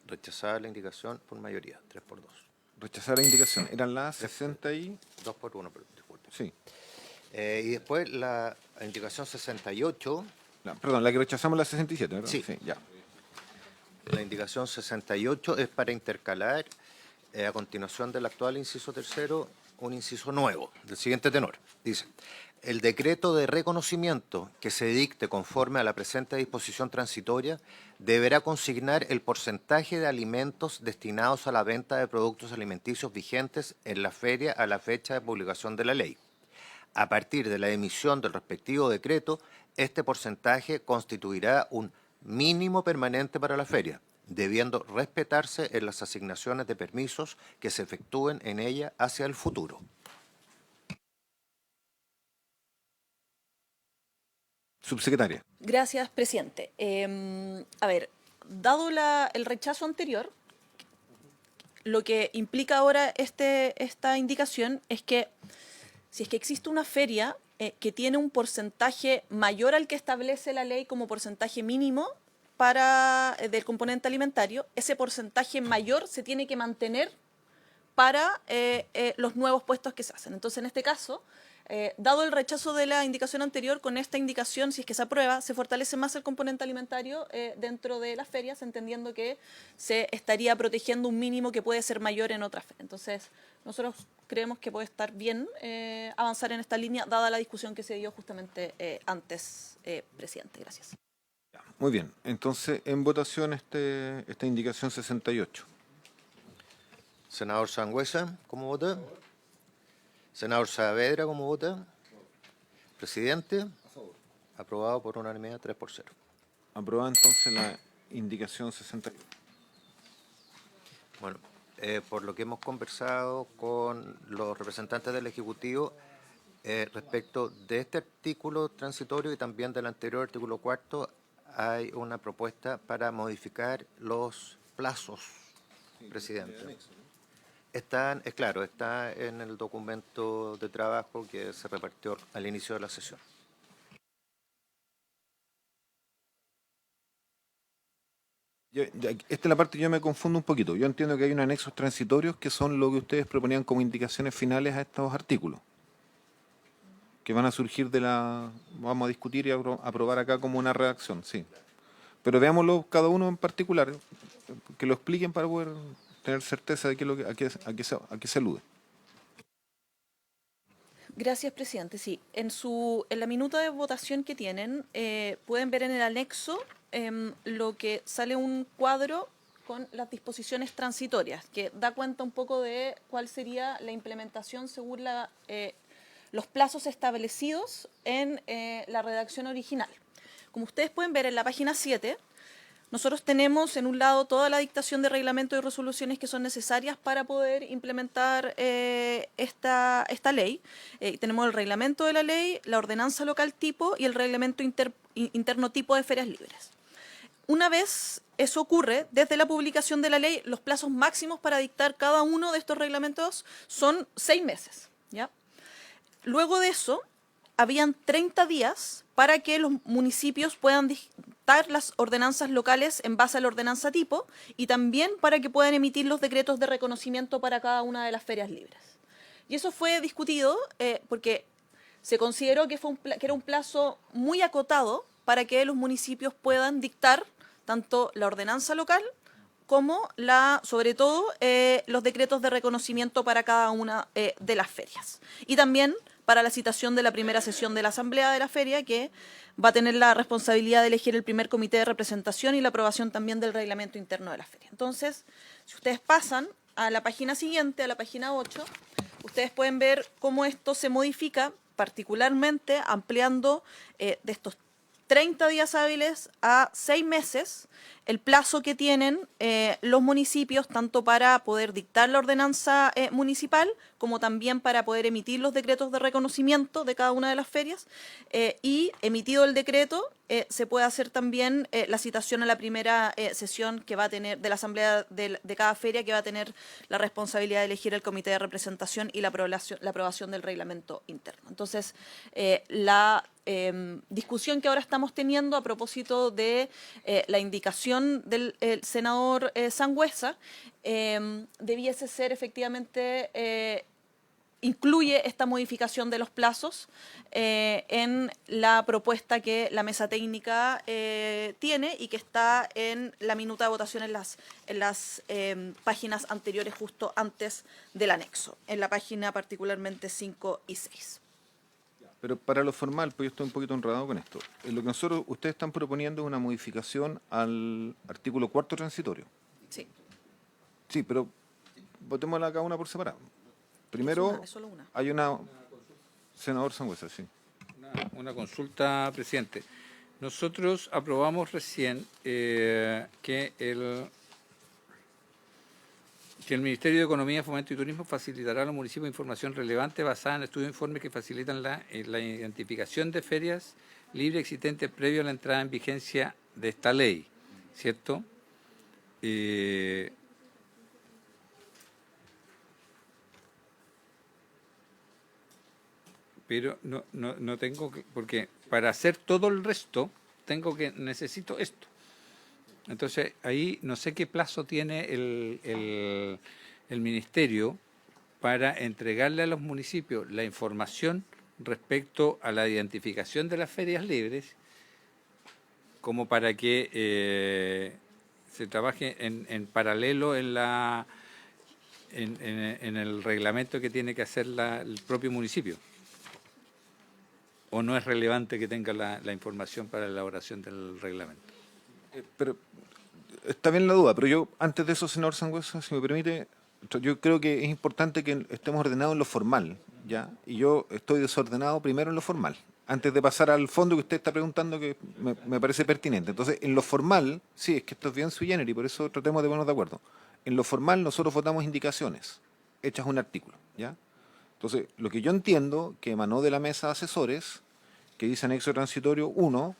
rechazada la indicación por mayoría, 3-2. Rechazar la indicación. Eran las 60 y... 2-1, disculpe. Sí. Y después la indicación 68, Perdón, la que rechazamos la 67, ¿verdad? Sí. Ya. la indicación 68 es para intercalar a continuación del actual inciso tercero un inciso nuevo, del siguiente tenor. Dice, el decreto de reconocimiento que se dicte conforme a la presente disposición transitoria deberá consignar el porcentaje de alimentos destinados a la venta de productos alimenticios vigentes en la feria a la fecha de publicación de la ley. A partir de la emisión del respectivo decreto, este porcentaje constituirá un mínimo permanente para la feria, debiendo respetarse en las asignaciones de permisos que se efectúen en ella hacia el futuro. Subsecretaria. Gracias, presidente. A ver, dado el rechazo anterior, lo que implica ahora esta indicación es que si es que existe una feria que tiene un porcentaje mayor al que establece la ley como porcentaje mínimo del componente alimentario, ese porcentaje mayor se tiene que mantener para los nuevos puestos que se hacen. Entonces, en este caso, dado el rechazo de la indicación anterior, con esta indicación, si es que se aprueba, se fortalece más el componente alimentario dentro de las ferias, entendiendo que se estaría protegiendo un mínimo que puede ser mayor en otras ferias. Entonces, nosotros creemos que puede estar bien avanzar en esta línea, dada la discusión que se dio justamente antes, presidente. Gracias. Muy bien, entonces en votación esta indicación 68. Senador Sangüesa, ¿cómo vota? Senador Saavedra, ¿cómo vota? Presidente, aprobado por unanimidad 3-0. Aprobada entonces la indicación 68. Bueno, por lo que hemos conversado con los representantes del Ejecutivo respecto de este artículo transitorio y también del anterior artículo 4, hay una propuesta para modificar los plazos, presidente. Claro, está en el documento de trabajo que se repartió al inicio de la sesión. Esta es la parte que yo me confundo un poquito. Yo entiendo que hay unos anexos transitorios que son lo que ustedes proponían como indicaciones finales a estos artículos, que van a surgir vamos a discutir y aprobar acá como una redacción, sí. Pero veámoslo cada uno en particular, que lo expliquen para poder tener certeza de a qué se alude. Gracias, presidente. Sí, en la minuta de votación que tienen, pueden ver en el anexo lo que sale un cuadro con las disposiciones transitorias, que da cuenta un poco de cuál sería la implementación según los plazos establecidos en la redacción original. Como ustedes pueden ver en la página 7, nosotros tenemos en un lado toda la dictación de reglamentos y resoluciones que son necesarias para poder implementar esta ley. Tenemos el reglamento de la ley, la ordenanza local tipo y el reglamento interno tipo de ferias libres. Una vez eso ocurre, desde la publicación de la ley, los plazos máximos para dictar cada uno de estos reglamentos son 6 meses, ¿ya? Luego de eso, habían 30 días para que los municipios puedan dictar las ordenanzas locales en base a la ordenanza tipo y también para que puedan emitir los decretos de reconocimiento para cada una de las ferias libres. Y eso fue discutido porque se consideró que era un plazo muy acotado para que los municipios puedan dictar tanto la ordenanza local como, sobre todo, los decretos de reconocimiento para cada una de las ferias. Y también para la citación de la primera sesión de la Asamblea de la Feria, que va a tener la responsabilidad de elegir el primer comité de representación y la aprobación también del reglamento interno de la Feria. Entonces, si ustedes pasan a la página siguiente, a la página 8, ustedes pueden ver cómo esto se modifica, particularmente ampliando de estos 30 días hábiles a 6 meses el plazo que tienen los municipios, tanto para poder dictar la ordenanza municipal, como también para poder emitir los decretos de reconocimiento de cada una de las ferias, y emitido el decreto, se puede hacer también la citación a la primera sesión que va a tener de la asamblea de cada feria, que va a tener la responsabilidad de elegir el comité de representación y la aprobación del reglamento interno. Entonces, la discusión que ahora estamos teniendo a propósito de la indicación del senador Sangüesa debiese ser efectivamente incluye esta modificación de los plazos en la propuesta que la mesa técnica tiene y que está en la minuta de votación en las páginas anteriores, justo antes del anexo, en la página particularmente 5 y 6. Pero para lo formal, pues yo estoy un poquito enredado con esto. Lo que ustedes están proponiendo es una modificación al artículo 4 transitorio. Sí. Sí, pero votémosla cada una por separado. Primero, Es solo una. hay una... Senador Sangüesa, sí. Una consulta, presidente. Nosotros aprobamos recién que el Ministerio de Economía, Fomento y Turismo facilitará a los municipios información relevante basada en estudios e informes que facilitan la identificación de ferias libres existentes previo a la entrada en vigencia de esta ley, ¿cierto? Pero no tengo que, porque para hacer todo el resto necesito esto. Entonces ahí no sé qué plazo tiene el ministerio para entregarle a los municipios la información respecto a la identificación de las ferias libres, como para que se trabaje en paralelo en el reglamento que tiene que hacer el propio municipio. ¿O no es relevante que tenga la información para la elaboración del reglamento? Pero está bien la duda, pero yo, antes de eso, senador Sangüesa, si me permite, yo creo que es importante que estemos ordenados en lo formal, ¿ya? Y yo estoy desordenado primero en lo formal, antes de pasar al fondo que usted está preguntando, que me parece pertinente. Entonces, en lo formal, sí, es que esto es bien sui generis, por eso tratemos de ponernos de acuerdo. En lo formal, nosotros votamos indicaciones, hechas un artículo, ¿ya? Entonces, lo que yo entiendo que emanó de la mesa de asesores, que dice anexo transitorio 1,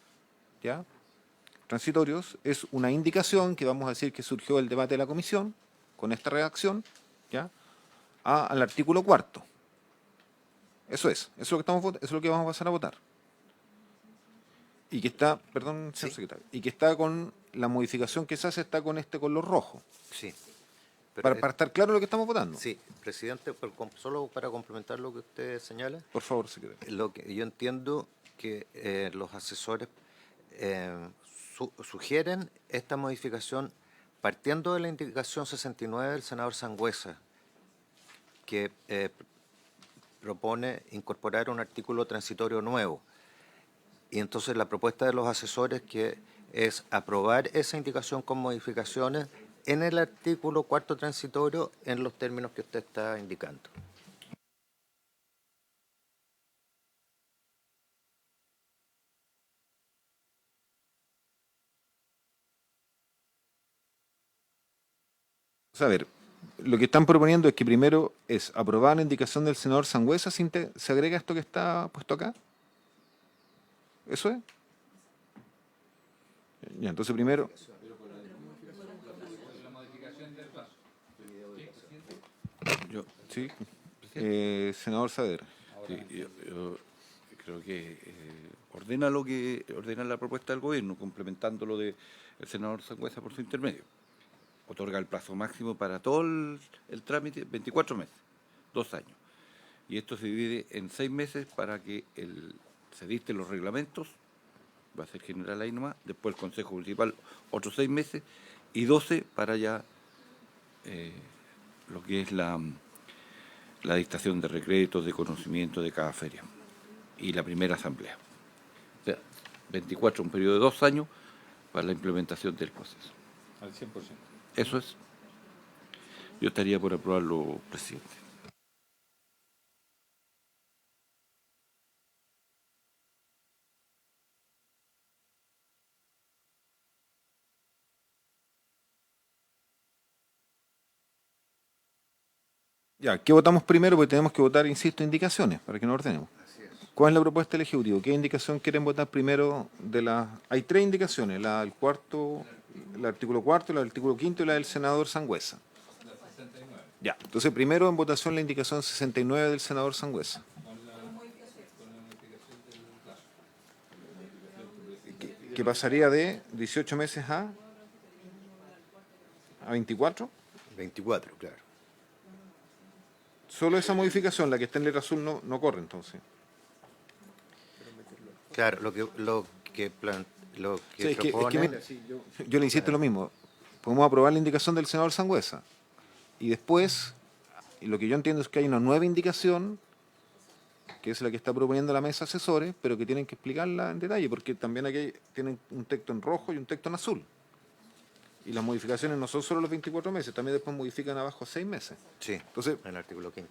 ¿ya? Transitorios, es una indicación que vamos a decir que surgió del debate de la comisión, con esta redacción, ¿ya? Al artículo 4. Eso es lo que eso es lo que vamos a pasar a votar. Y que está, perdón, señor secretario, y que está con la modificación que se hace, está con este color rojo. Sí. Pero Para estar claro lo que estamos votando. sí, presidente, solo para complementar lo que usted señala, Por favor, secretario. lo que yo entiendo que los asesores sugieren esta modificación partiendo de la indicación 69 del senador Sangüesa, que propone incorporar un artículo transitorio nuevo. Y entonces la propuesta de los asesores que es aprobar esa indicación con modificaciones en el artículo 4 transitorio en los términos que usted está indicando. A ver, lo que están proponiendo es que primero es aprobar la indicación del senador Sangüesa, ¿se agrega esto que está puesto acá? ¿Eso es? Ya, entonces primero... Yo, Sí, senador Saavedra. sí, yo creo que ordena la propuesta del gobierno, complementando lo del senador Sangüesa por su intermedio. Otorga el plazo máximo para todo el trámite, 24 meses, 2 años. Y esto se divide en 6 meses para que se dicten los reglamentos, va a ser general ahí nomás, después el Consejo Municipal otros 6 meses, y 12 para ya lo que es la dictación de decretos, de conocimiento de cada feria, y la primera asamblea. O sea, 24, un periodo de 2 años para la implementación del proceso. Al 100%. Eso es. Yo estaría por aprobarlo, presidente. Ya, ¿qué votamos primero? Porque tenemos que votar, insisto, indicaciones para que nos ordenemos. ¿Cuál es la propuesta del Ejecutivo? ¿Qué indicación quieren votar primero de las...? Hay 3 indicaciones, la del cuarto, el artículo 4, la del artículo 5 y la del senador Sangüesa. Ya, entonces primero en votación la indicación 69 del senador Sangüesa. Que pasaría de 18 meses a 24. 24, claro. Solo esa modificación, la que está en letra azul, no corre entonces. Claro, lo que Sí, es que propone... mira, yo le insisto lo mismo. Podemos aprobar la indicación del senador Sangüesa. Y después, y lo que yo entiendo es que hay una nueva indicación, que es la que está proponiendo la mesa de asesores, pero que tienen que explicarla en detalle, porque también aquí tienen un texto en rojo y un texto en azul. Y las modificaciones no son solo los 24 meses, también después modifican abajo 6 meses. Sí, Entonces, en el artículo 5.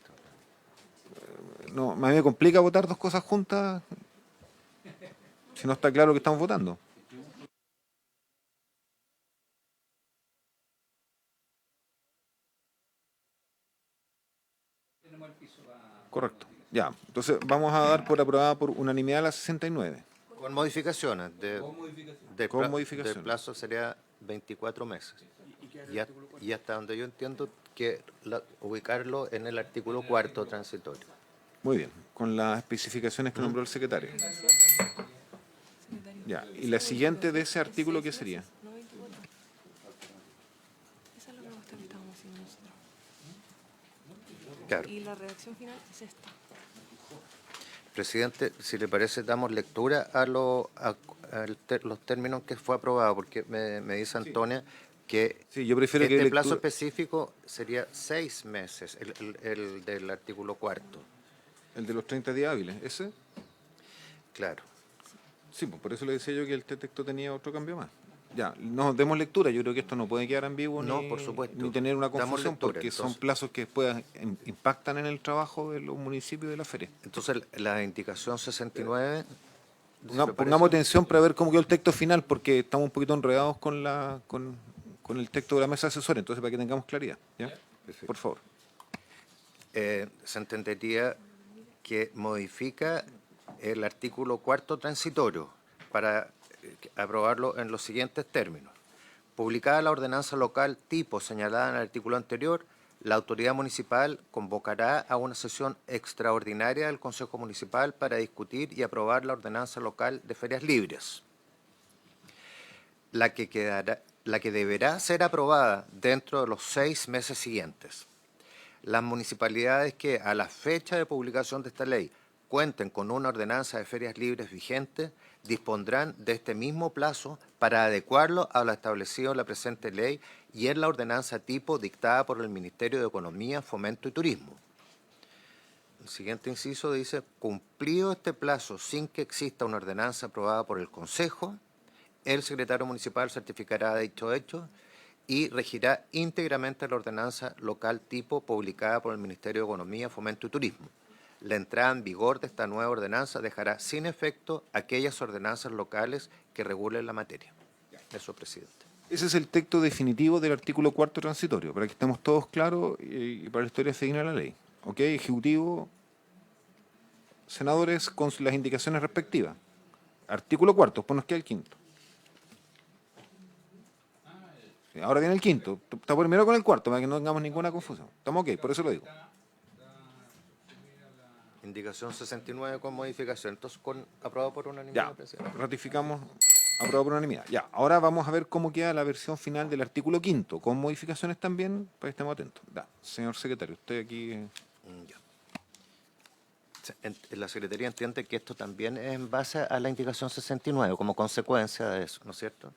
no, a mí me complica votar 2 cosas juntas si no está claro que estamos votando. Correcto. Ya, entonces vamos a dar por aprobada por unanimidad la 69. Con modificaciones. Con modificaciones. Del plazo sería 24 meses. Y hasta donde yo entiendo que ubicarlo en el artículo 4 transitorio. Muy bien, con las especificaciones que nombró el secretario. Ya, y la siguiente de ese artículo, ¿qué sería? Esa es la propuesta que estábamos haciendo nosotros. Claro. Y la redacción final es esta. Presidente, si le parece, damos lectura a los términos que fue aprobado, porque me dice Antonia que Sí, yo prefiero que este lectura- plazo específico sería 6 meses, el del artículo 4. El de los 30 días hábiles, ¿ese? Claro. Sí, pues por eso le decía yo que el texto tenía otro cambio más. Ya, nos demos lectura. Yo creo que esto no puede quedar ambiguo No, ni, por supuesto. ni tener una Damos confusión, lectura, porque son entonces. plazos que después impactan en el trabajo de los municipios de la feria. Entonces, la indicación 69... Pongamos atención para ver cómo quedó el texto final, porque estamos un poquito enredados con el texto de la mesa asesora, entonces para que tengamos claridad. ¿Ya? Por favor. Se entendería que modifica el artículo 4 transitorio para aprobarlo en los siguientes términos. Publicada la ordenanza local tipo señalada en el artículo anterior, la autoridad municipal convocará a una sesión extraordinaria del Consejo Municipal para discutir y aprobar la ordenanza local de ferias libres, la que deberá ser aprobada dentro de los 6 meses siguientes. Las municipalidades que a la fecha de publicación de esta ley cuenten con una ordenanza de ferias libres vigente dispondrán de este mismo plazo para adecuarlo a lo establecido en la presente ley y en la ordenanza tipo dictada por el Ministerio de Economía, Fomento y Turismo. El siguiente inciso dice, cumplido este plazo sin que exista una ordenanza aprobada por el Consejo, el secretario municipal certificará dicho hecho y regirá íntegramente la ordenanza local tipo publicada por el Ministerio de Economía, Fomento y Turismo. La entrada en vigor de esta nueva ordenanza dejará sin efecto aquellas ordenanzas locales que regulen la materia. Eso, presidente. Ese es el texto definitivo del artículo 4 transitorio, para que estemos todos claros y para la historia se digna la ley. ¿Ok? Ejecutivo, senadores con las indicaciones respectivas. Artículo 4, después nos queda el quinto. Sí, ahora viene el quinto. Está primero con el cuarto, para que no tengamos ninguna confusión. Estamos ok, por eso lo digo. Indicación 69 con modificación. Entonces, aprobado por unanimidad, Ya, presidente. ratificamos, aprobado por unanimidad. Ya, ahora vamos a ver cómo queda la versión final del artículo quinto, con modificaciones también, para que estemos atentos. Ya, señor secretario, usted aquí... Ya. La Secretaría entiende que esto también es en base a la indicación 69, como consecuencia de eso, ¿no es cierto?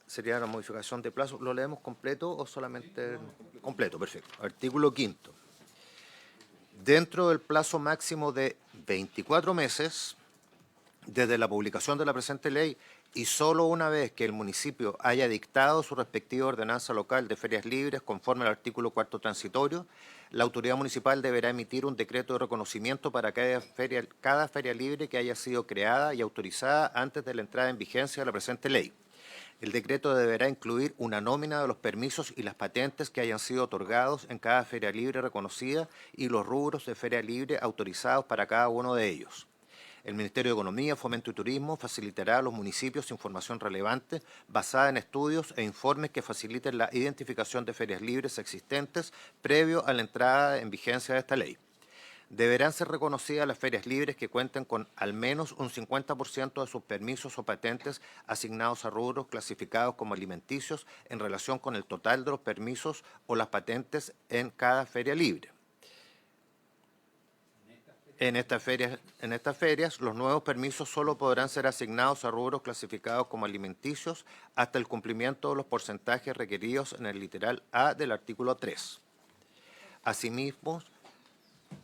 Sería la modificación de plazo. ¿Lo leemos completo o solamente...? Completo, perfecto. Artículo 5. Dentro del plazo máximo de 24 meses, desde la publicación de la presente ley, y solo una vez que el municipio haya dictado su respectiva ordenanza local de ferias libres conforme al artículo 4 transitorio, la autoridad municipal deberá emitir un decreto de reconocimiento para cada feria libre que haya sido creada y autorizada antes de la entrada en vigencia de la presente ley. El decreto deberá incluir una nómina de los permisos y las patentes que hayan sido otorgados en cada feria libre reconocida y los rubros de feria libre autorizados para cada uno de ellos. El Ministerio de Economía, Fomento y Turismo facilitará a los municipios información relevante basada en estudios e informes que faciliten la identificación de ferias libres existentes previo a la entrada en vigencia de esta ley. Deberán ser reconocidas las ferias libres que cuenten con al menos un 50% de sus permisos o patentes asignados a rubros clasificados como alimenticios en relación con el total de los permisos o las patentes en cada feria libre. En estas ferias, los nuevos permisos solo podrán ser asignados a rubros clasificados como alimenticios hasta el cumplimiento de los porcentajes requeridos en el literal A del artículo 3. Asimismo,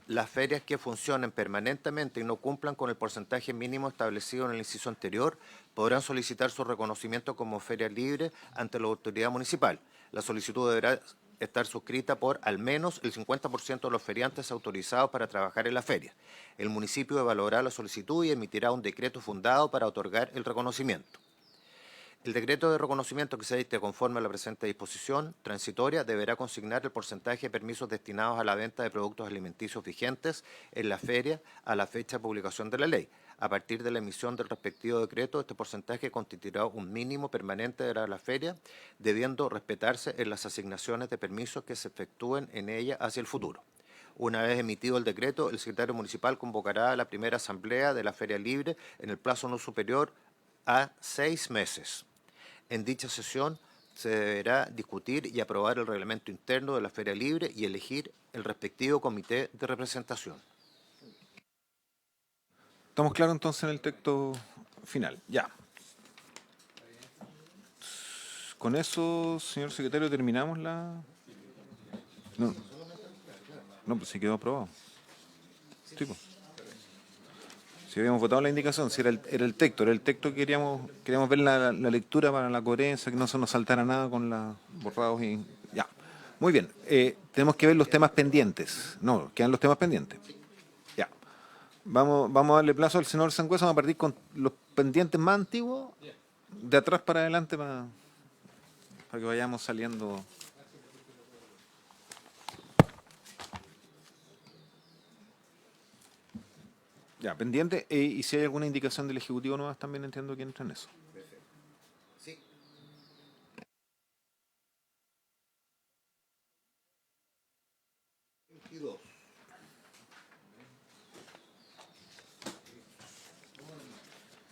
las ferias que funcionen permanentemente y no cumplan con el porcentaje mínimo establecido en el inciso anterior podrán solicitar su reconocimiento como feria libre ante la autoridad municipal. La solicitud deberá estar suscrita por al menos el 50% de los feriantes autorizados para trabajar en la feria. El municipio evaluará la solicitud y emitirá un decreto fundado para otorgar el reconocimiento. El decreto de reconocimiento que se dicte conforme a la presente disposición transitoria deberá consignar el porcentaje de permisos destinados a la venta de productos alimenticios vigentes en la feria a la fecha de publicación de la ley. A partir de la emisión del respectivo decreto, este porcentaje constituirá un mínimo permanente de la feria, debiendo respetarse en las asignaciones de permisos que se efectúen en ella hacia el futuro. Una vez emitido el decreto, el secretario municipal convocará a la primera asamblea de la feria libre en el plazo no superior a 6 meses. En dicha sesión se deberá discutir y aprobar el reglamento interno de la Feria Libre y elegir el respectivo comité de representación. ¿Estamos claros entonces en el texto final? Ya. Con eso, señor secretario, terminamos la... No, no, pues sí quedó aprobado. Sí, pues. Si habíamos votado la indicación, si era el texto que queríamos ver la lectura para la coherencia, que no se nos saltara nada con los borrados y... Ya, muy bien. Tenemos que ver los temas pendientes. No, quedan los temas pendientes. Ya. Vamos a darle plazo al senador Sangüesa, vamos a partir con los pendientes más antiguos, de atrás para adelante, para que vayamos saliendo... Ya, pendiente. Y si hay alguna indicación del Ejecutivo nuevas, también entiendo que entra en eso. Sí.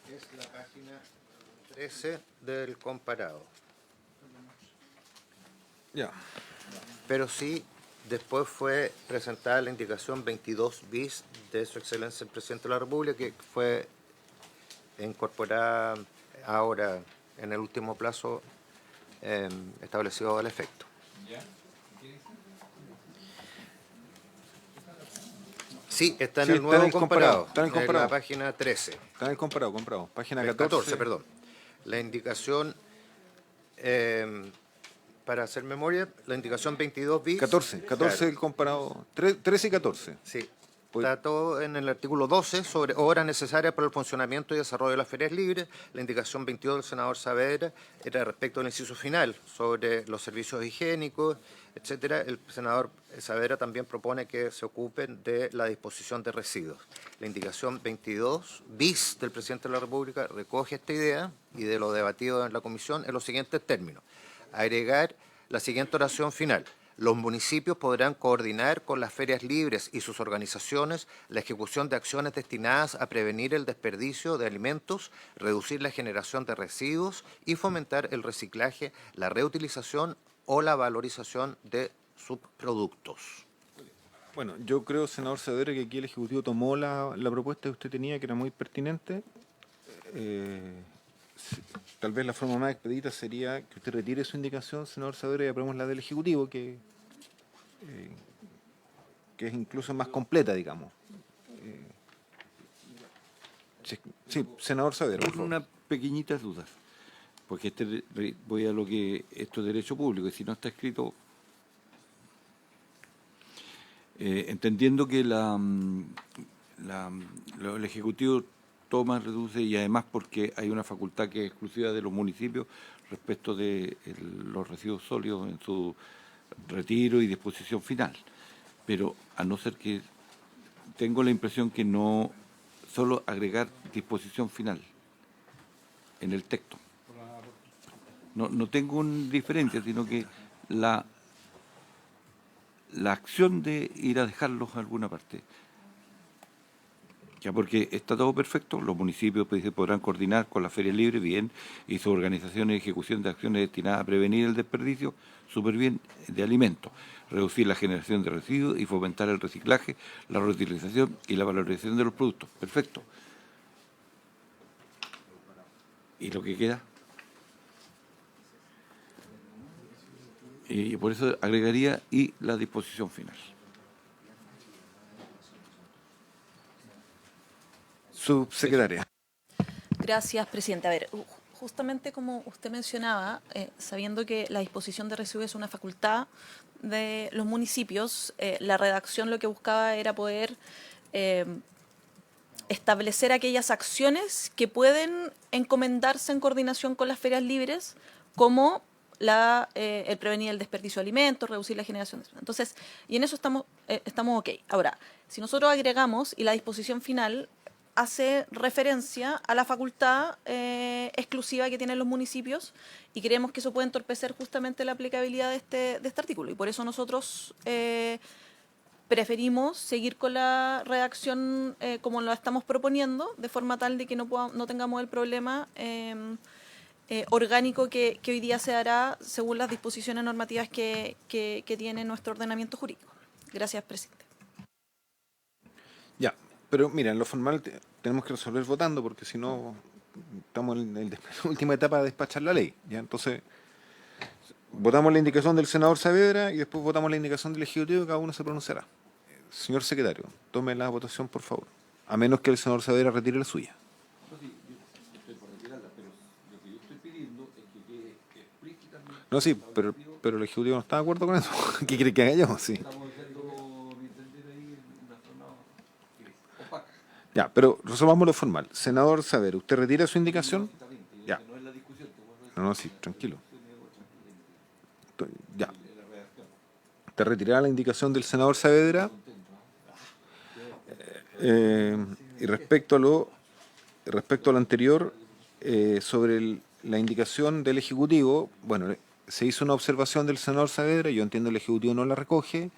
Es la página 13 del comparado. Ya. Pero sí, después fue presentada la indicación 22 bis de Su Excelencia el Presidente de la República, que fue incorporada ahora en el último plazo establecido al efecto. Sí, está en Sí, el nuevo comparado, está en el comparado. la página 13. Está en el comprado. Página El 14. perdón. La indicación, para hacer memoria, la indicación 22 bis. 14 Claro, el comparado. 13 y 14. sí. Pues- Está todo en el artículo 12 sobre horas necesarias para el funcionamiento y desarrollo de las ferias libres. La indicación 22 del senador Saavedra era respecto al inciso final sobre los servicios higiénicos, etcétera. El senador Saavedra también propone que se ocupen de la disposición de residuos. La indicación 22 bis del presidente de la República recoge esta idea y de lo debatido en la comisión en los siguientes términos. Agregar la siguiente oración final. Los municipios podrán coordinar con las ferias libres y sus organizaciones la ejecución de acciones destinadas a prevenir el desperdicio de alimentos, reducir la generación de residuos y fomentar el reciclaje, la reutilización o la valorización de subproductos. Bueno, yo creo, senador Saavedra, que aquí el Ejecutivo tomó la propuesta que usted tenía, que era muy pertinente. Tal vez la forma más expedita sería que usted retire su indicación, senador Saavedra, y aprobemos la del Ejecutivo, que es incluso más completa, digamos. Sí, senador Saavedra, por Con favor. unas pequeñitas dudas, porque voy a lo que esto es derecho público, y si no está escrito, entendiendo que el Ejecutivo toma, reduce, y además porque hay una facultad que es exclusiva de los municipios respecto de los residuos sólidos en su retiro y disposición final. Pero a no ser que tengo la impresión que no solo agregar disposición final en el texto. No tengo una diferencia, sino que la acción de ir a dejarlos a alguna parte. Ya, porque está todo perfecto, los municipios podrán coordinar con la Feria Libre, bien, y sus organizaciones de ejecución de acciones destinadas a prevenir el desperdicio, súper bien, de alimentos, reducir la generación de residuos y fomentar el reciclaje, la reutilización y la valorización de los productos. Perfecto. ¿Y lo que queda? Y por eso agregaría y la disposición final. Subsecretaria. Gracias, presidente. A ver, justamente como usted mencionaba, sabiendo que la disposición de residuos es una facultad de los municipios, la redacción lo que buscaba era poder establecer aquellas acciones que pueden encomendarse en coordinación con las ferias libres, como el prevenir el desperdicio de alimentos, reducir la generación de... Entonces, y en eso estamos ok. Ahora, si nosotros agregamos y la disposición final hace referencia a la facultad exclusiva que tienen los municipios, y creemos que eso puede entorpecer justamente la aplicabilidad de este artículo, y por eso nosotros preferimos seguir con la redacción como lo estamos proponiendo, de forma tal de que no tengamos el problema orgánico que hoy día se hará según las disposiciones normativas que tiene nuestro ordenamiento jurídico. Gracias, presidente. Ya, pero mira, en lo formal tenemos que resolver votando porque si no estamos en la última etapa de despachar la ley. ¿Ya? Entonces, votamos la indicación del senador Saavedra y después votamos la indicación del Ejecutivo y cada uno se pronunciará. Señor secretario, tome la votación, por favor. A menos que el senador Saavedra retire la suya. Estoy por retirarla, pero lo que yo estoy pidiendo es que quede explícitamente No, sí, pero el Ejecutivo no está de acuerdo con eso. ¿Qué quiere que haga yo? Sí. estamos haciendo, mi entender, ahí una zona opaca. Ya, pero resolvamos lo formal. Senador Saavedra, ¿usted retira su indicación? Ya. No es la discusión, te vuelvo a decir. No, sí, tranquilo. Ya. ¿Te retirará la indicación del senador Saavedra? Y respecto a lo anterior, sobre la indicación del Ejecutivo, bueno, se hizo una observación del senador Saavedra, yo entiendo el Ejecutivo no la recoge,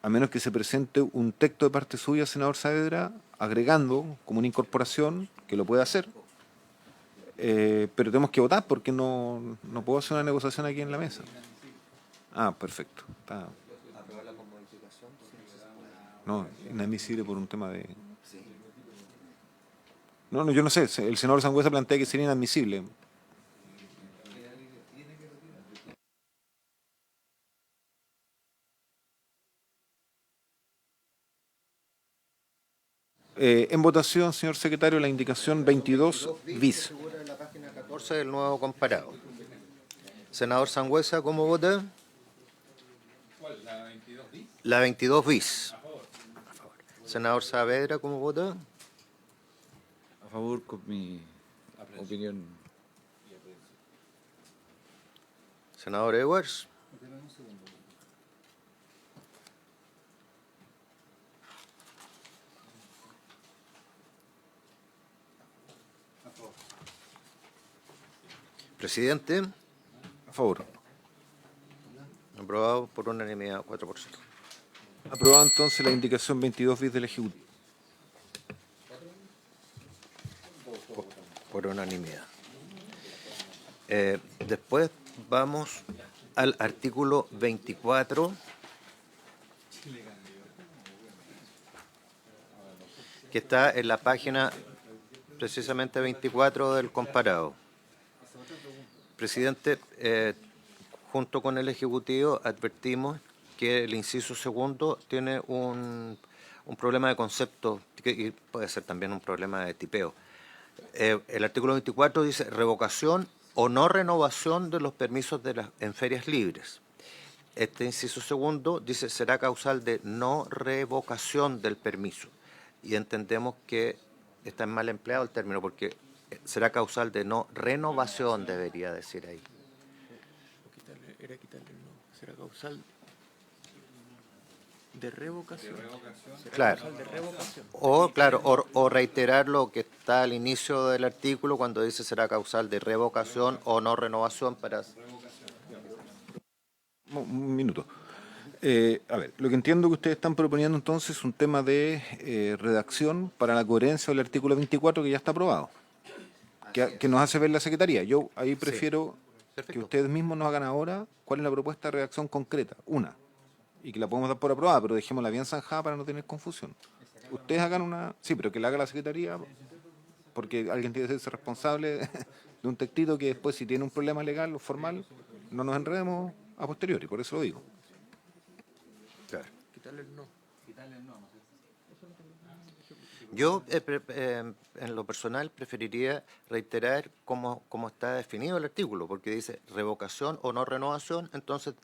a menos que se presente un texto de parte suya, senador Saavedra, agregando como una incorporación, que lo puede hacer, pero tenemos que votar porque no puedo hacer una negociación aquí en la mesa. Ah, perfecto. Está. No, inadmisible por un tema de... No, yo no sé, el senador Sangüesa plantea que sería inadmisible. En votación, señor secretario, la indicación 22 bis. Figura en la página 14 del nuevo comparado. Senador Sangüesa, ¿cómo vota? ¿Cuál? ¿La 22 bis? La 22 bis. A favor. Senador Saavedra, ¿cómo vota? A favor con mi opinión. Senador Edwards. Presidente, A favor. aprobado por unanimidad 4%. Aprobada entonces la indicación 22 bis del Ejecutivo. Por unanimidad. Después vamos al artículo 24, que está en la página precisamente 24 del comparado. Presidente, junto con el Ejecutivo advertimos que el inciso segundo tiene un problema de concepto y puede ser también un problema de tipeo. El artículo 24 dice revocación o no renovación de los permisos en ferias libres. Este inciso segundo dice será causal de no revocación del permiso. Y entendemos que está mal empleado el término porque será causal de no renovación, debería decir ahí. Era quitarle el no. Será causal de revocación. Claro. Causal de revocación. O, claro, o reiterar lo que está al inicio del artículo cuando dice será causal de revocación o no renovación para... Un minuto. A ver, lo que entiendo que ustedes están proponiendo entonces es un tema de redacción para la coherencia del artículo 24 que ya está aprobado, que nos hace ver la Secretaría. Yo ahí prefiero que Perfecto. ustedes mismos nos hagan ahora cuál es la propuesta de redacción concreta, una, y que la podemos dar por aprobada, pero dejémosla bien zanjada para no tener confusión. Ustedes hagan una, sí, pero que la haga la Secretaría, porque alguien tiene que ser responsable de un textito que después, si tiene un problema legal o formal, no nos enredemos a posteriori, por eso lo digo. Claro. Quitarle el no. Yo, en lo personal, preferiría reiterar cómo está definido el artículo, porque dice revocación o no renovación, entonces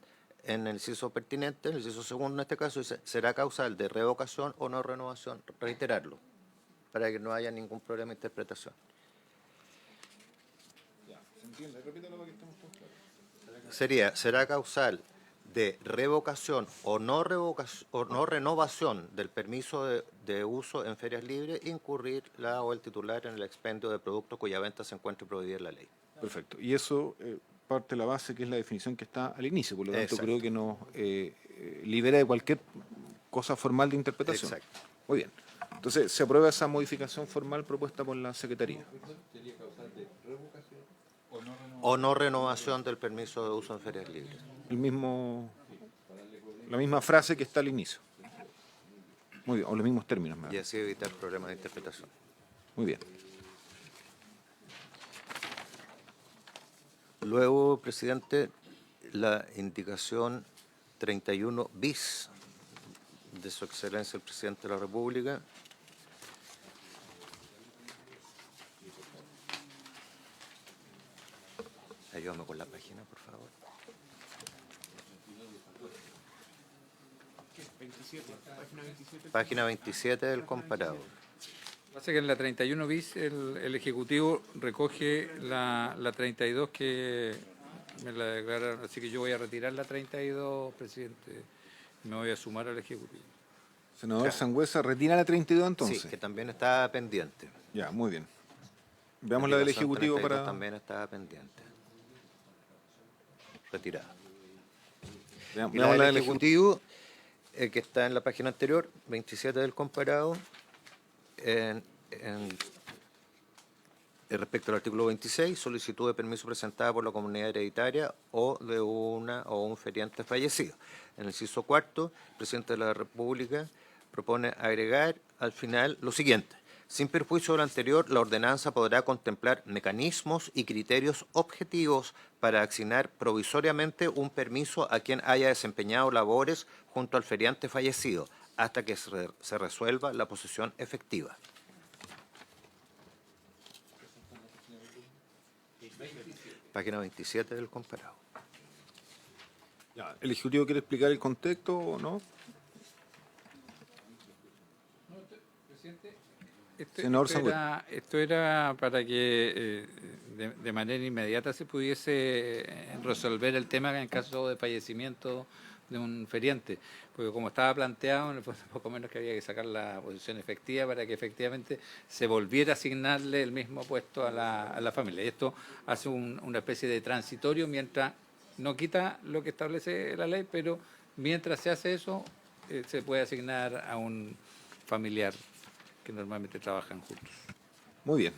en el inciso pertinente, el inciso segundo en este caso, dice será causal de revocación o no renovación, reiterarlo, para que no haya ningún problema de interpretación. Será causal de revocación o no renovación del permiso de uso en ferias libres, incurrir la o el titular en el expendio de productos cuya venta se encuentre prohibida en la ley. Perfecto. Y eso parte de la base, que es la definición que está al inicio. Por lo tanto, Exacto. creo que nos libera de cualquier cosa formal de interpretación. Exacto. Muy bien. Entonces, se aprueba esa modificación formal propuesta por la Secretaría. Sería causal de revocación o no renovación del permiso de uso en ferias libres. La misma frase que está al inicio. Muy bien, o los mismos términos. Y así evitar problemas de interpretación. Muy bien. Luego, presidente, la indicación 31 bis de Su Excelencia el Presidente de la República. Ayúdame con la página, por favor. 27, página 27. Página 27 del comparado. Pasa que en la 31 bis el Ejecutivo recoge la 32 que me la declararon, así que yo voy a retirar la 32, presidente, me voy a sumar al Ejecutivo. Senador Sangüesa, retira la 32 entonces. Sí, que también está pendiente. Ya, muy bien. Veamos la del Indicación Ejecutivo 32 para... también está pendiente. Retirada. Y Veamos la la del del Ejecutivo. Ejecutivo, que está en la página anterior, 27 del comparado, respecto al artículo 26, solicitud de permiso presentada por la comunidad hereditaria o de una o un feriante fallecido. En el inciso cuarto, el presidente de la República propone agregar al final lo siguiente. Sin perjuicio de lo anterior, la ordenanza podrá contemplar mecanismos y criterios objetivos para asignar provisoriamente un permiso a quien haya desempeñado labores junto al feriante fallecido, hasta que se resuelva la posesión efectiva. Página 27 del comparado. Ya, ¿el Ejecutivo quiere explicar el contexto o no? Senador Sangüesa. Esto era para que de manera inmediata se pudiese resolver el tema en caso de fallecimiento de un feriante, porque como estaba planteado, en el fondo, poco menos que había que sacar la posición efectiva para que efectivamente se volviera a asignarle el mismo puesto a la familia. Y esto hace una especie de transitorio mientras no quita lo que establece la ley, pero mientras se hace eso, se puede asignar a un familiar que normalmente trabajan juntos. Muy bien.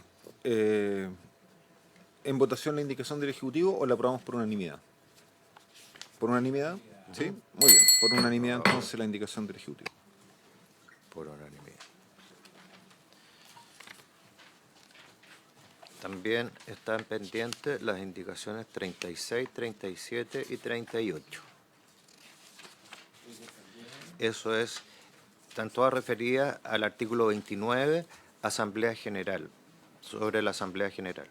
¿En votación la indicación del Ejecutivo o la aprobamos por unanimidad? ¿Por unanimidad? Sí. Muy bien. Por unanimidad entonces la indicación del Ejecutivo. Por unanimidad. También están pendientes las indicaciones 36, 37 y 38. Eso es, están todas referidas al artículo 29, Asamblea General, sobre la Asamblea General.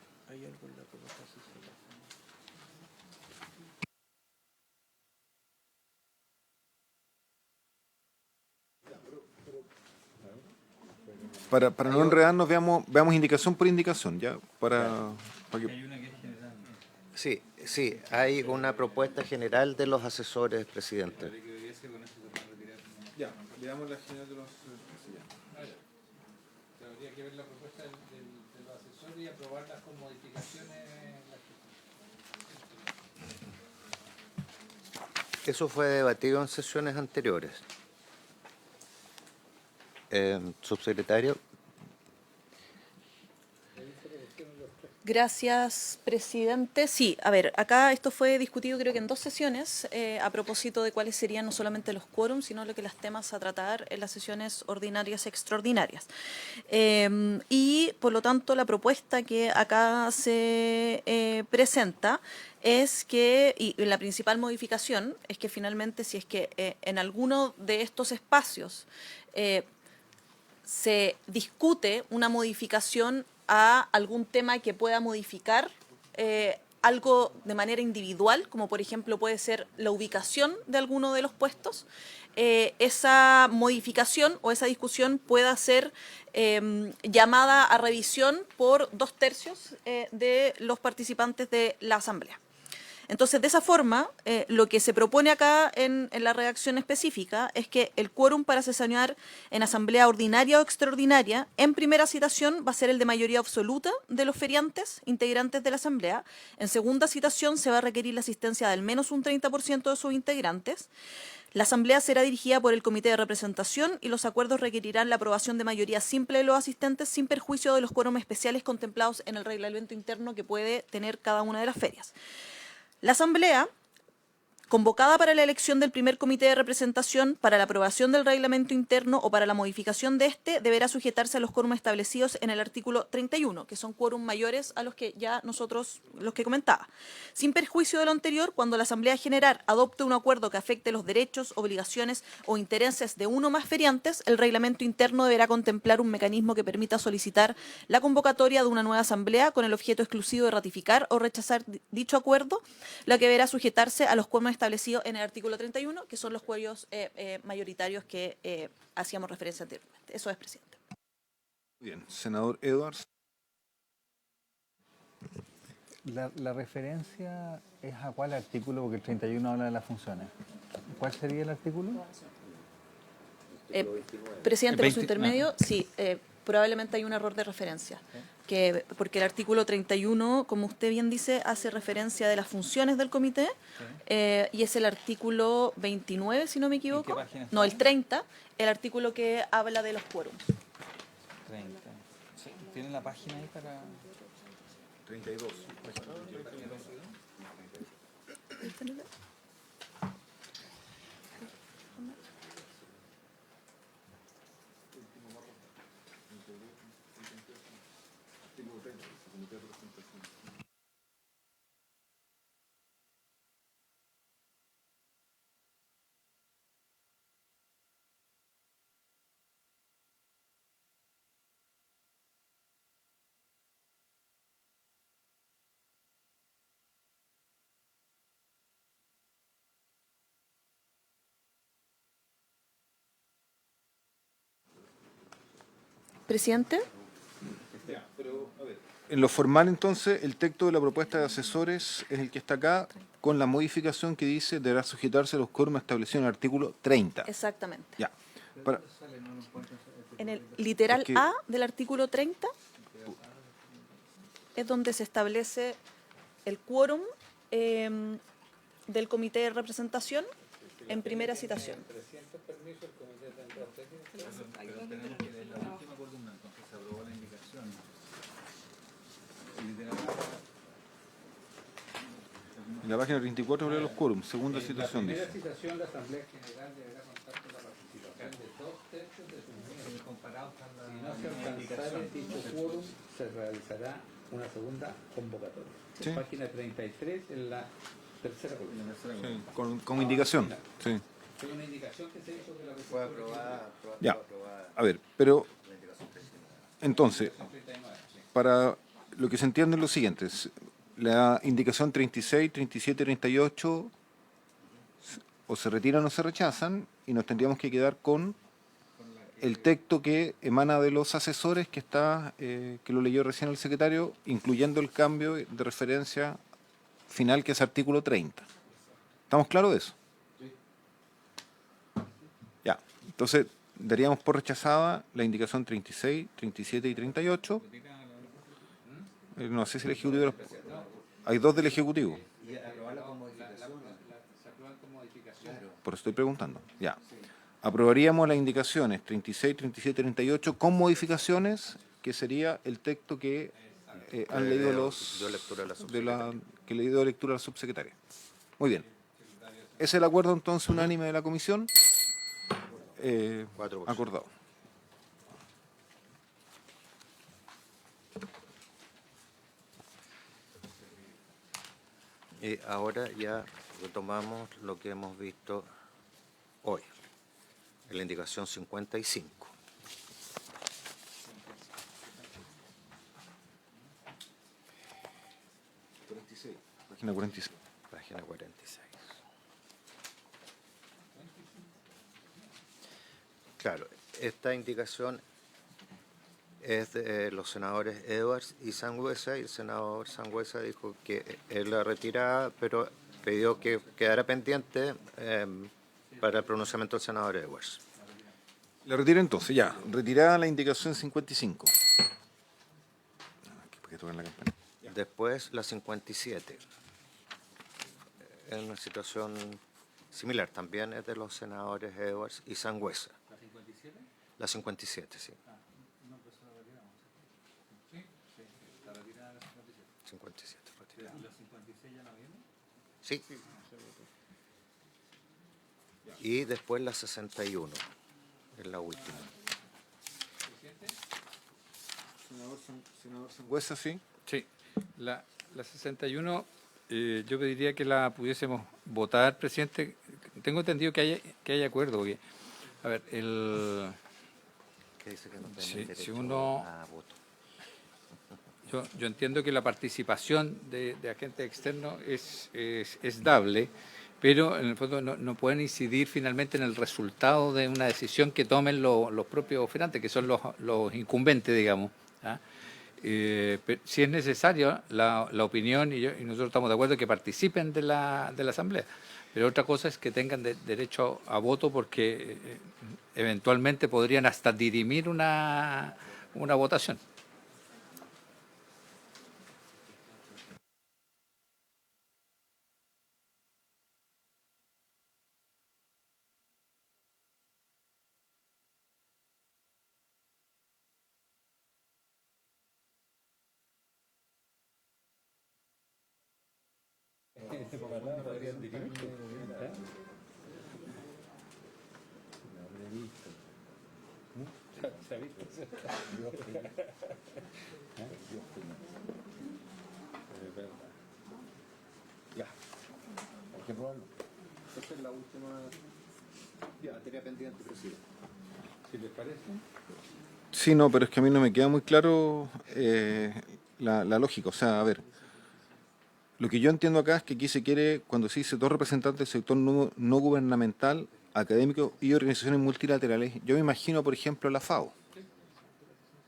Para no enredarnos, veamos indicación por indicación, ¿ya? Para que... Sí, sí, hay una propuesta general de los asesores, presidente. Ya, veamos la general de los... Habría que ver la propuesta de los asesores y aprobarlas con modificaciones. Eso fue debatido en sesiones anteriores. Subsecretario. Gracias, presidente. Sí, a ver, acá esto fue discutido creo que en 2 sesiones a propósito de cuáles serían no solamente los quórums, sino lo que las temas a tratar en las sesiones ordinarias y extraordinarias. Y, por lo tanto, la propuesta que acá se presenta es que, y la principal modificación es que finalmente si es que en alguno de estos espacios se discute una modificación a algún tema que pueda modificar algo de manera individual, como por ejemplo puede ser la ubicación de alguno de los puestos, esa modificación o esa discusión pueda ser llamada a revisión por 2/3 de los participantes de la Asamblea. Entonces, de esa forma, lo que se propone acá en la redacción específica es que el quórum para sesionar en asamblea ordinaria o extraordinaria, en primera citación, va a ser el de mayoría absoluta de los feriantes, integrantes de la asamblea. En segunda citación, se va a requerir la asistencia de al menos un 30% de sus integrantes. La asamblea será dirigida por el comité de representación y los acuerdos requerirán la aprobación de mayoría simple de los asistentes sin perjuicio de los quórum especiales contemplados en el reglamento interno que puede tener cada una de las ferias. La asamblea, convocada para la elección del primer comité de representación, para la aprobación del reglamento interno o para la modificación de este, deberá sujetarse a los quórum establecidos en el artículo 31, que son quórum mayores a los que ya nosotros, los que comentaba. Sin perjuicio de lo anterior, cuando la Asamblea General adopte un acuerdo que afecte los derechos, obligaciones o intereses de uno o más feriantes, el reglamento interno deberá contemplar un mecanismo que permita solicitar la convocatoria de una nueva asamblea con el objeto exclusivo de ratificar o rechazar dicho acuerdo, la que deberá sujetarse a los quórum establecidos en el artículo 31, que son los cuellos mayoritarios que hacíamos referencia anteriormente. Eso es, presidente. Bien, senador Edwards. La referencia es a cuál artículo, porque el 31 habla de las funciones. ¿Cuál sería el artículo? Presidente, por su 20, intermedio, sí, probablemente hay un error de referencia, porque el artículo 31, como usted bien dice, hace referencia de las funciones del comité, y es el artículo 29, si no me equivoco. ¿En qué página está? No, el 30, el artículo que habla de los quórums. 30. Sí, ¿tienen la página ahí para...? 32. Presidente. En lo formal, entonces, el texto de la propuesta de asesores es el que está acá, con la modificación que dice deberá sujetarse a los quórum establecidos en el artículo 30. Exactamente. Ya. Para- En el literal Es que- A del artículo 30 es donde se establece el quórum del comité de representación en primera citación. En la página 34 habla de los quórum, segunda citación dice. citación, la Asamblea General deberá contar con la participación de 2/3 de sus miembros. Si no se alcanzara dicho quórum, se realizará una segunda convocatoria. Sí. Página 33, en la tercera columna. Sí, con indicación. Sí. Fue una indicación que se hizo de la Fue aprobada, Ya. aprobada A ver, pero la indicación 39. entonces, para lo que se entiende es lo siguiente. La indicación 36, 37, 38 o se retiran o se rechazan y nos tendríamos que quedar con el texto que emana de los asesores que está que lo leyó recién el secretario, incluyendo el cambio de referencia final que es artículo 30. ¿Estamos claros de eso? Ya, entonces daríamos por rechazada la indicación 36, 37 y 38. No sé si el Ejecutivo... Hay dos del Ejecutivo. Y aprobarla con modificaciones. Por eso estoy preguntando. Ya. Aprobaríamos las indicaciones 36, 37, 38 con modificaciones, que sería el texto que han leído los... dio lectura a la que le dio lectura a la subsecretaria. Muy bien. ¿Es el acuerdo entonces unánime de la comisión? 4%. Acordado. Y ahora ya retomamos lo que hemos visto hoy, en la indicación 55. Página 46. Página 46. Claro, esta indicación es de los senadores Edwards y Sangüesa, y el senador Sangüesa dijo que él la retiraba, pero pidió que quedara pendiente para el pronunciamiento del senador Edwards. La retiro entonces, ya. Retirada la indicación 55. Aquí, porque tocan la campana. Después la 57. Es una situación similar, también es de los senadores Edwards y Sangüesa. ¿La 57? La 57, sí. 57, retirada. ¿La 56 ya no viene? Sí. Y después la 61, es la última. Senador Sangüesa, sí. Sí, la 61, yo pediría que la pudiésemos votar, presidente. Tengo entendido que hay acuerdo, porque, a ver, Que dice que no tenemos si derecho uno... a voto. Yo entiendo que la participación de agentes externos es dable, pero en el fondo no pueden incidir finalmente en el resultado de una decisión que tomen los propios oferantes, que son los incumbentes, digamos. ¿Ah? Si es necesario la opinión, y nosotros estamos de acuerdo que participen de la Asamblea, pero otra cosa es que tengan derecho a voto porque eventualmente podrían hasta dirimir una votación. Esa es la última. Ya, tenía pendiente, presidente. ¿Si les parece? Sí, no, pero es que a mí no me queda muy claro la lógica. O sea, a ver, lo que yo entiendo acá es que aquí se quiere, cuando se dice dos representantes del sector no gubernamental, académico y organizaciones multilaterales, yo me imagino, por ejemplo, la FAO,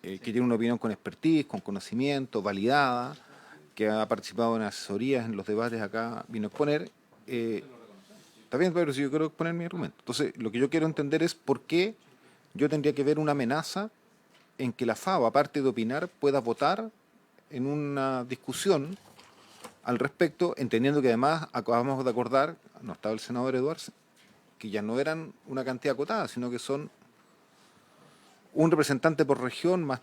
que tiene una opinión con expertise, con conocimiento, validada, que ha participado en asesorías en los debates acá, vino a exponer. Está bien, pero si yo quiero exponer mi argumento. Entonces, lo que yo quiero entender es por qué yo tendría que ver una amenaza en que la FAO, aparte de opinar, pueda votar en una discusión al respecto, entendiendo que además acabamos de acordar, no estaba el senador Edwards, que ya no eran una cantidad acotada, sino que son un representante por región más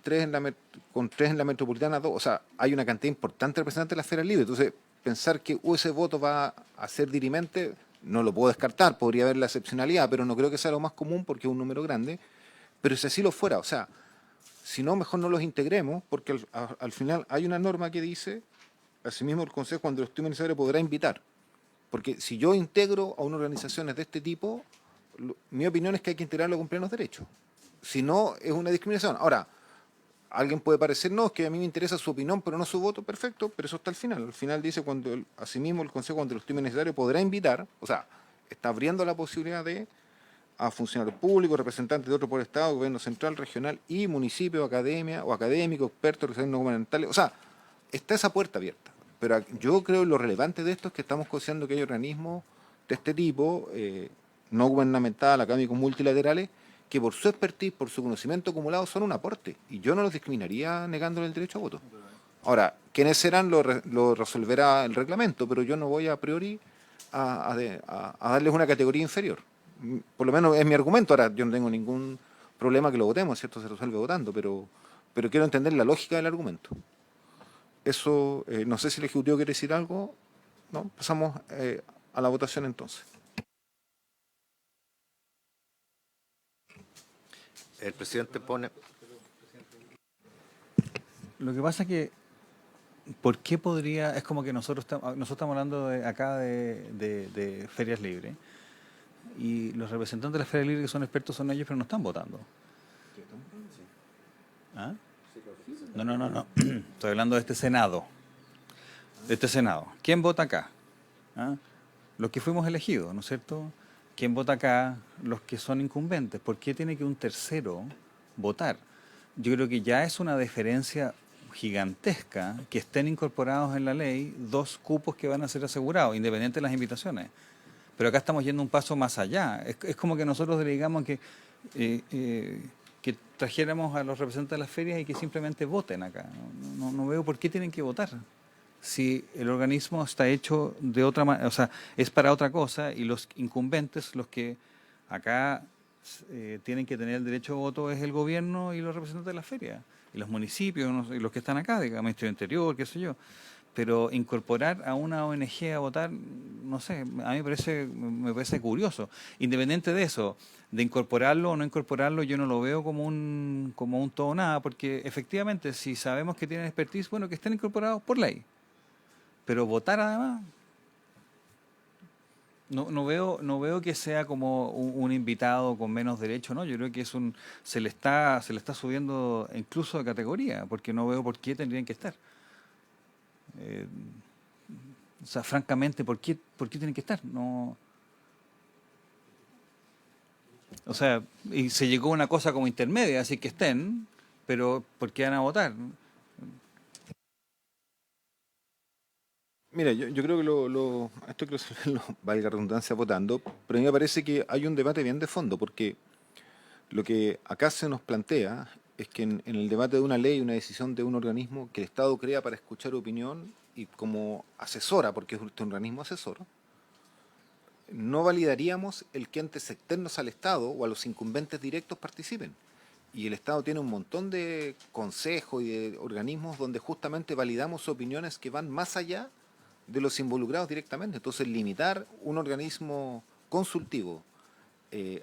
con tres en la metropolitana, dos. O sea, hay una cantidad importante de representantes de la esfera libre. Entonces, pensar que ese voto va a ser dirimente, no lo puedo descartar, podría haber la excepcionalidad, pero no creo que sea lo más común porque es un número grande. Pero si así lo fuera, o sea, si no, mejor no los integremos, porque al final hay una norma que dice, asimismo el Consejo, cuando lo estime necesario, podrá invitar. Porque si yo integro a unas organizaciones de este tipo, mi opinión es que hay que integrarlo con plenos derechos. Si no, es una discriminación. Ahora, alguien puede parecer, no, es que a mí me interesa su opinión, pero no su voto, perfecto, pero eso está al final. Al final dice, asimismo el Consejo, cuando lo estime necesario, podrá invitar, o sea, está abriendo la posibilidad a funcionarios públicos, representantes de otro por Estado, gobierno central, regional y municipio, academia o académicos, expertos, organizaciones no gubernamentales. O sea, está esa puerta abierta. Pero yo creo que lo relevante de esto es que estamos considerando que hay organismos de este tipo, no gubernamental, académicos multilaterales, que por su expertise, por su conocimiento acumulado, son un aporte. Y yo no los discriminaría negándole el derecho a voto. Ahora, ¿quiénes serán? Lo resolverá el reglamento, pero yo no voy a priori a darles una categoría inferior. Por lo menos es mi argumento. Ahora, yo no tengo ningún problema que lo votemos, ¿cierto? Se resuelve votando, pero quiero entender la lógica del argumento. Eso, no sé si el Ejecutivo quiere decir algo. No, pasamos a la votación entonces. El presidente pone... Lo que pasa es que, ¿por qué podría? Es como que nosotros estamos hablando acá de ferias libres, y los representantes de las ferias libres que son expertos son ellos, pero no están votando. ¿Ah? No. Estoy hablando de este Senado. ¿Quién vota acá? ¿Ah? Los que fuimos elegidos, ¿no es cierto? ¿Quién vota acá? Los que son incumbentes. ¿Por qué tiene que un tercero votar? yo creo que ya es una deferencia gigantesca que estén incorporados en la ley 2 cupos que van a ser asegurados, independiente de las invitaciones. Pero acá estamos yendo un paso más allá. Es como que nosotros le digamos que trajéramos a los representantes de las ferias y que simplemente voten acá. No veo por qué tienen que votar. Si el organismo está hecho de otra manera, o sea, es para otra cosa, y los incumbentes, los que acá tienen que tener el derecho de voto, es el gobierno y los representantes de las ferias, y los municipios, no sé, y los que están acá, digamos, Ministerio del Interior, qué sé yo. Pero incorporar a una ONG a votar, no sé, a mí me parece curioso. Independiente de eso, de incorporarlo o no incorporarlo, yo no lo veo como un todo o nada, porque efectivamente, si sabemos que tienen expertise, bueno, que estén incorporados por ley. Pero votar además, no veo que sea como un invitado con menos derecho, ¿no? Yo creo que se le está subiendo incluso de categoría, porque no veo por qué tendrían que estar. O sea, francamente, ¿por qué tienen que estar? No. O sea, y se llegó a una cosa como intermedia, así que estén, pero ¿por qué van a votar? Mira, yo creo que esto creo que valga la redundancia votando, pero a mí me parece que hay un debate bien de fondo, porque lo que acá se nos plantea es que en el debate de una ley, una decisión de un organismo que el Estado crea para escuchar opinión y como asesora, porque es un organismo asesor, no validaríamos el que entes externos al Estado o a los incumbentes directos participen. Y el Estado tiene un montón de consejos y de organismos donde justamente validamos opiniones que van más allá de los involucrados directamente. Entonces, limitar un organismo consultivo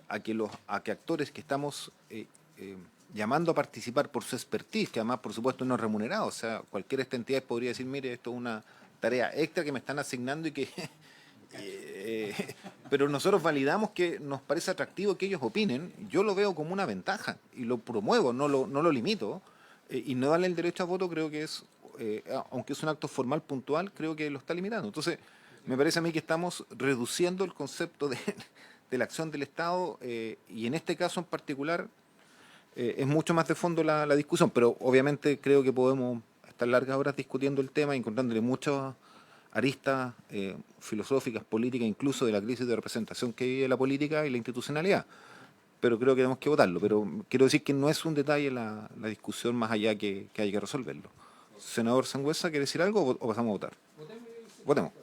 a que actores que estamos llamando a participar por su expertise, que además, por supuesto, no es remunerado. O sea, cualquier esta entidad podría decir, mire, esto es una tarea extra que me están asignando y que... pero nosotros validamos que nos parece atractivo que ellos opinen. Yo lo veo como una ventaja y lo promuevo, no lo limito. Y no darle el derecho a voto creo que es, aunque es un acto formal puntual, creo que lo está limitando. Entonces, me parece a mí que estamos reduciendo el concepto de la acción del Estado y en este caso en particular es mucho más de fondo la discusión, pero obviamente creo que podemos estar largas horas discutiendo el tema y encontrándole muchas aristas filosóficas, políticas, incluso de la crisis de representación que vive la política y la institucionalidad. Pero creo que tenemos que votarlo. Pero quiero decir que no es un detalle la discusión más allá que hay que resolverlo. Senador Sangüesa, ¿quiere decir algo o pasamos a votar? Votemos.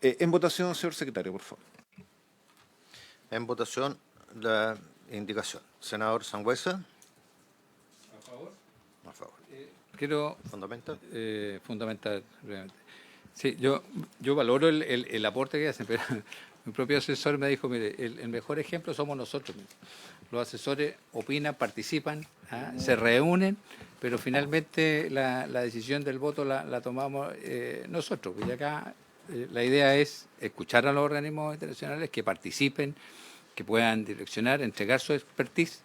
En votación, señor secretario, por favor. En votación, la indicación. Senador Sangüesa. ¿A favor? A favor. Quiero ¿Fundamenta? fundamentar brevemente. Sí, yo valoro el aporte que hacen, pero mi propio asesor me dijo, mire, el mejor ejemplo somos nosotros mismos. Los asesores opinan, participan, se reúnen, pero finalmente la decisión del voto la tomamos nosotros. Y acá la idea es escuchar a los organismos internacionales que participen, que puedan direccionar, entregar su expertise,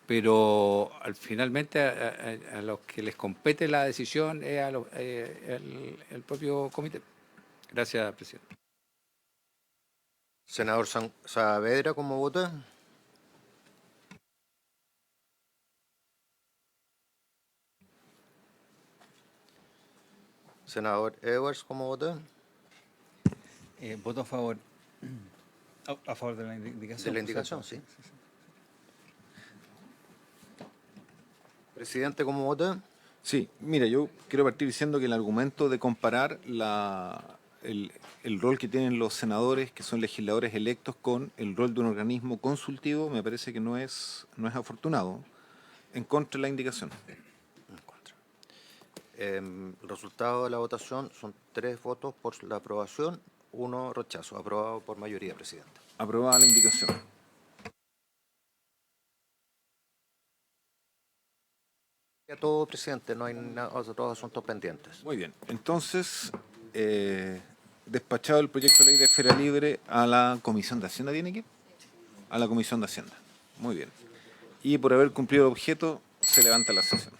pero finalmente a los que les compete la decisión es el propio comité. Gracias, presidente. Senador Saavedra, ¿cómo vota? Senador Edwards, ¿cómo vota? Voto a favor. A favor de la indicación. De la indicación, sí. Presidente, ¿cómo vota? Sí, mira, yo quiero partir diciendo que el argumento de comparar el rol que tienen los senadores, que son legisladores electos, con el rol de un organismo consultivo, me parece que no es afortunado. En contra de la indicación. En contra. El resultado de la votación son 3 votos por la aprobación, 1 rechazo. Aprobado por mayoría, presidente. Aprobada la indicación. A todo, presidente, no hay otros asuntos pendientes. Muy bien. Entonces, despachado el proyecto de ley de Feria Libre a la Comisión de Hacienda, ¿tiene que ir? A la Comisión de Hacienda. Muy bien. Y por haber cumplido el objeto, se levanta la sesión.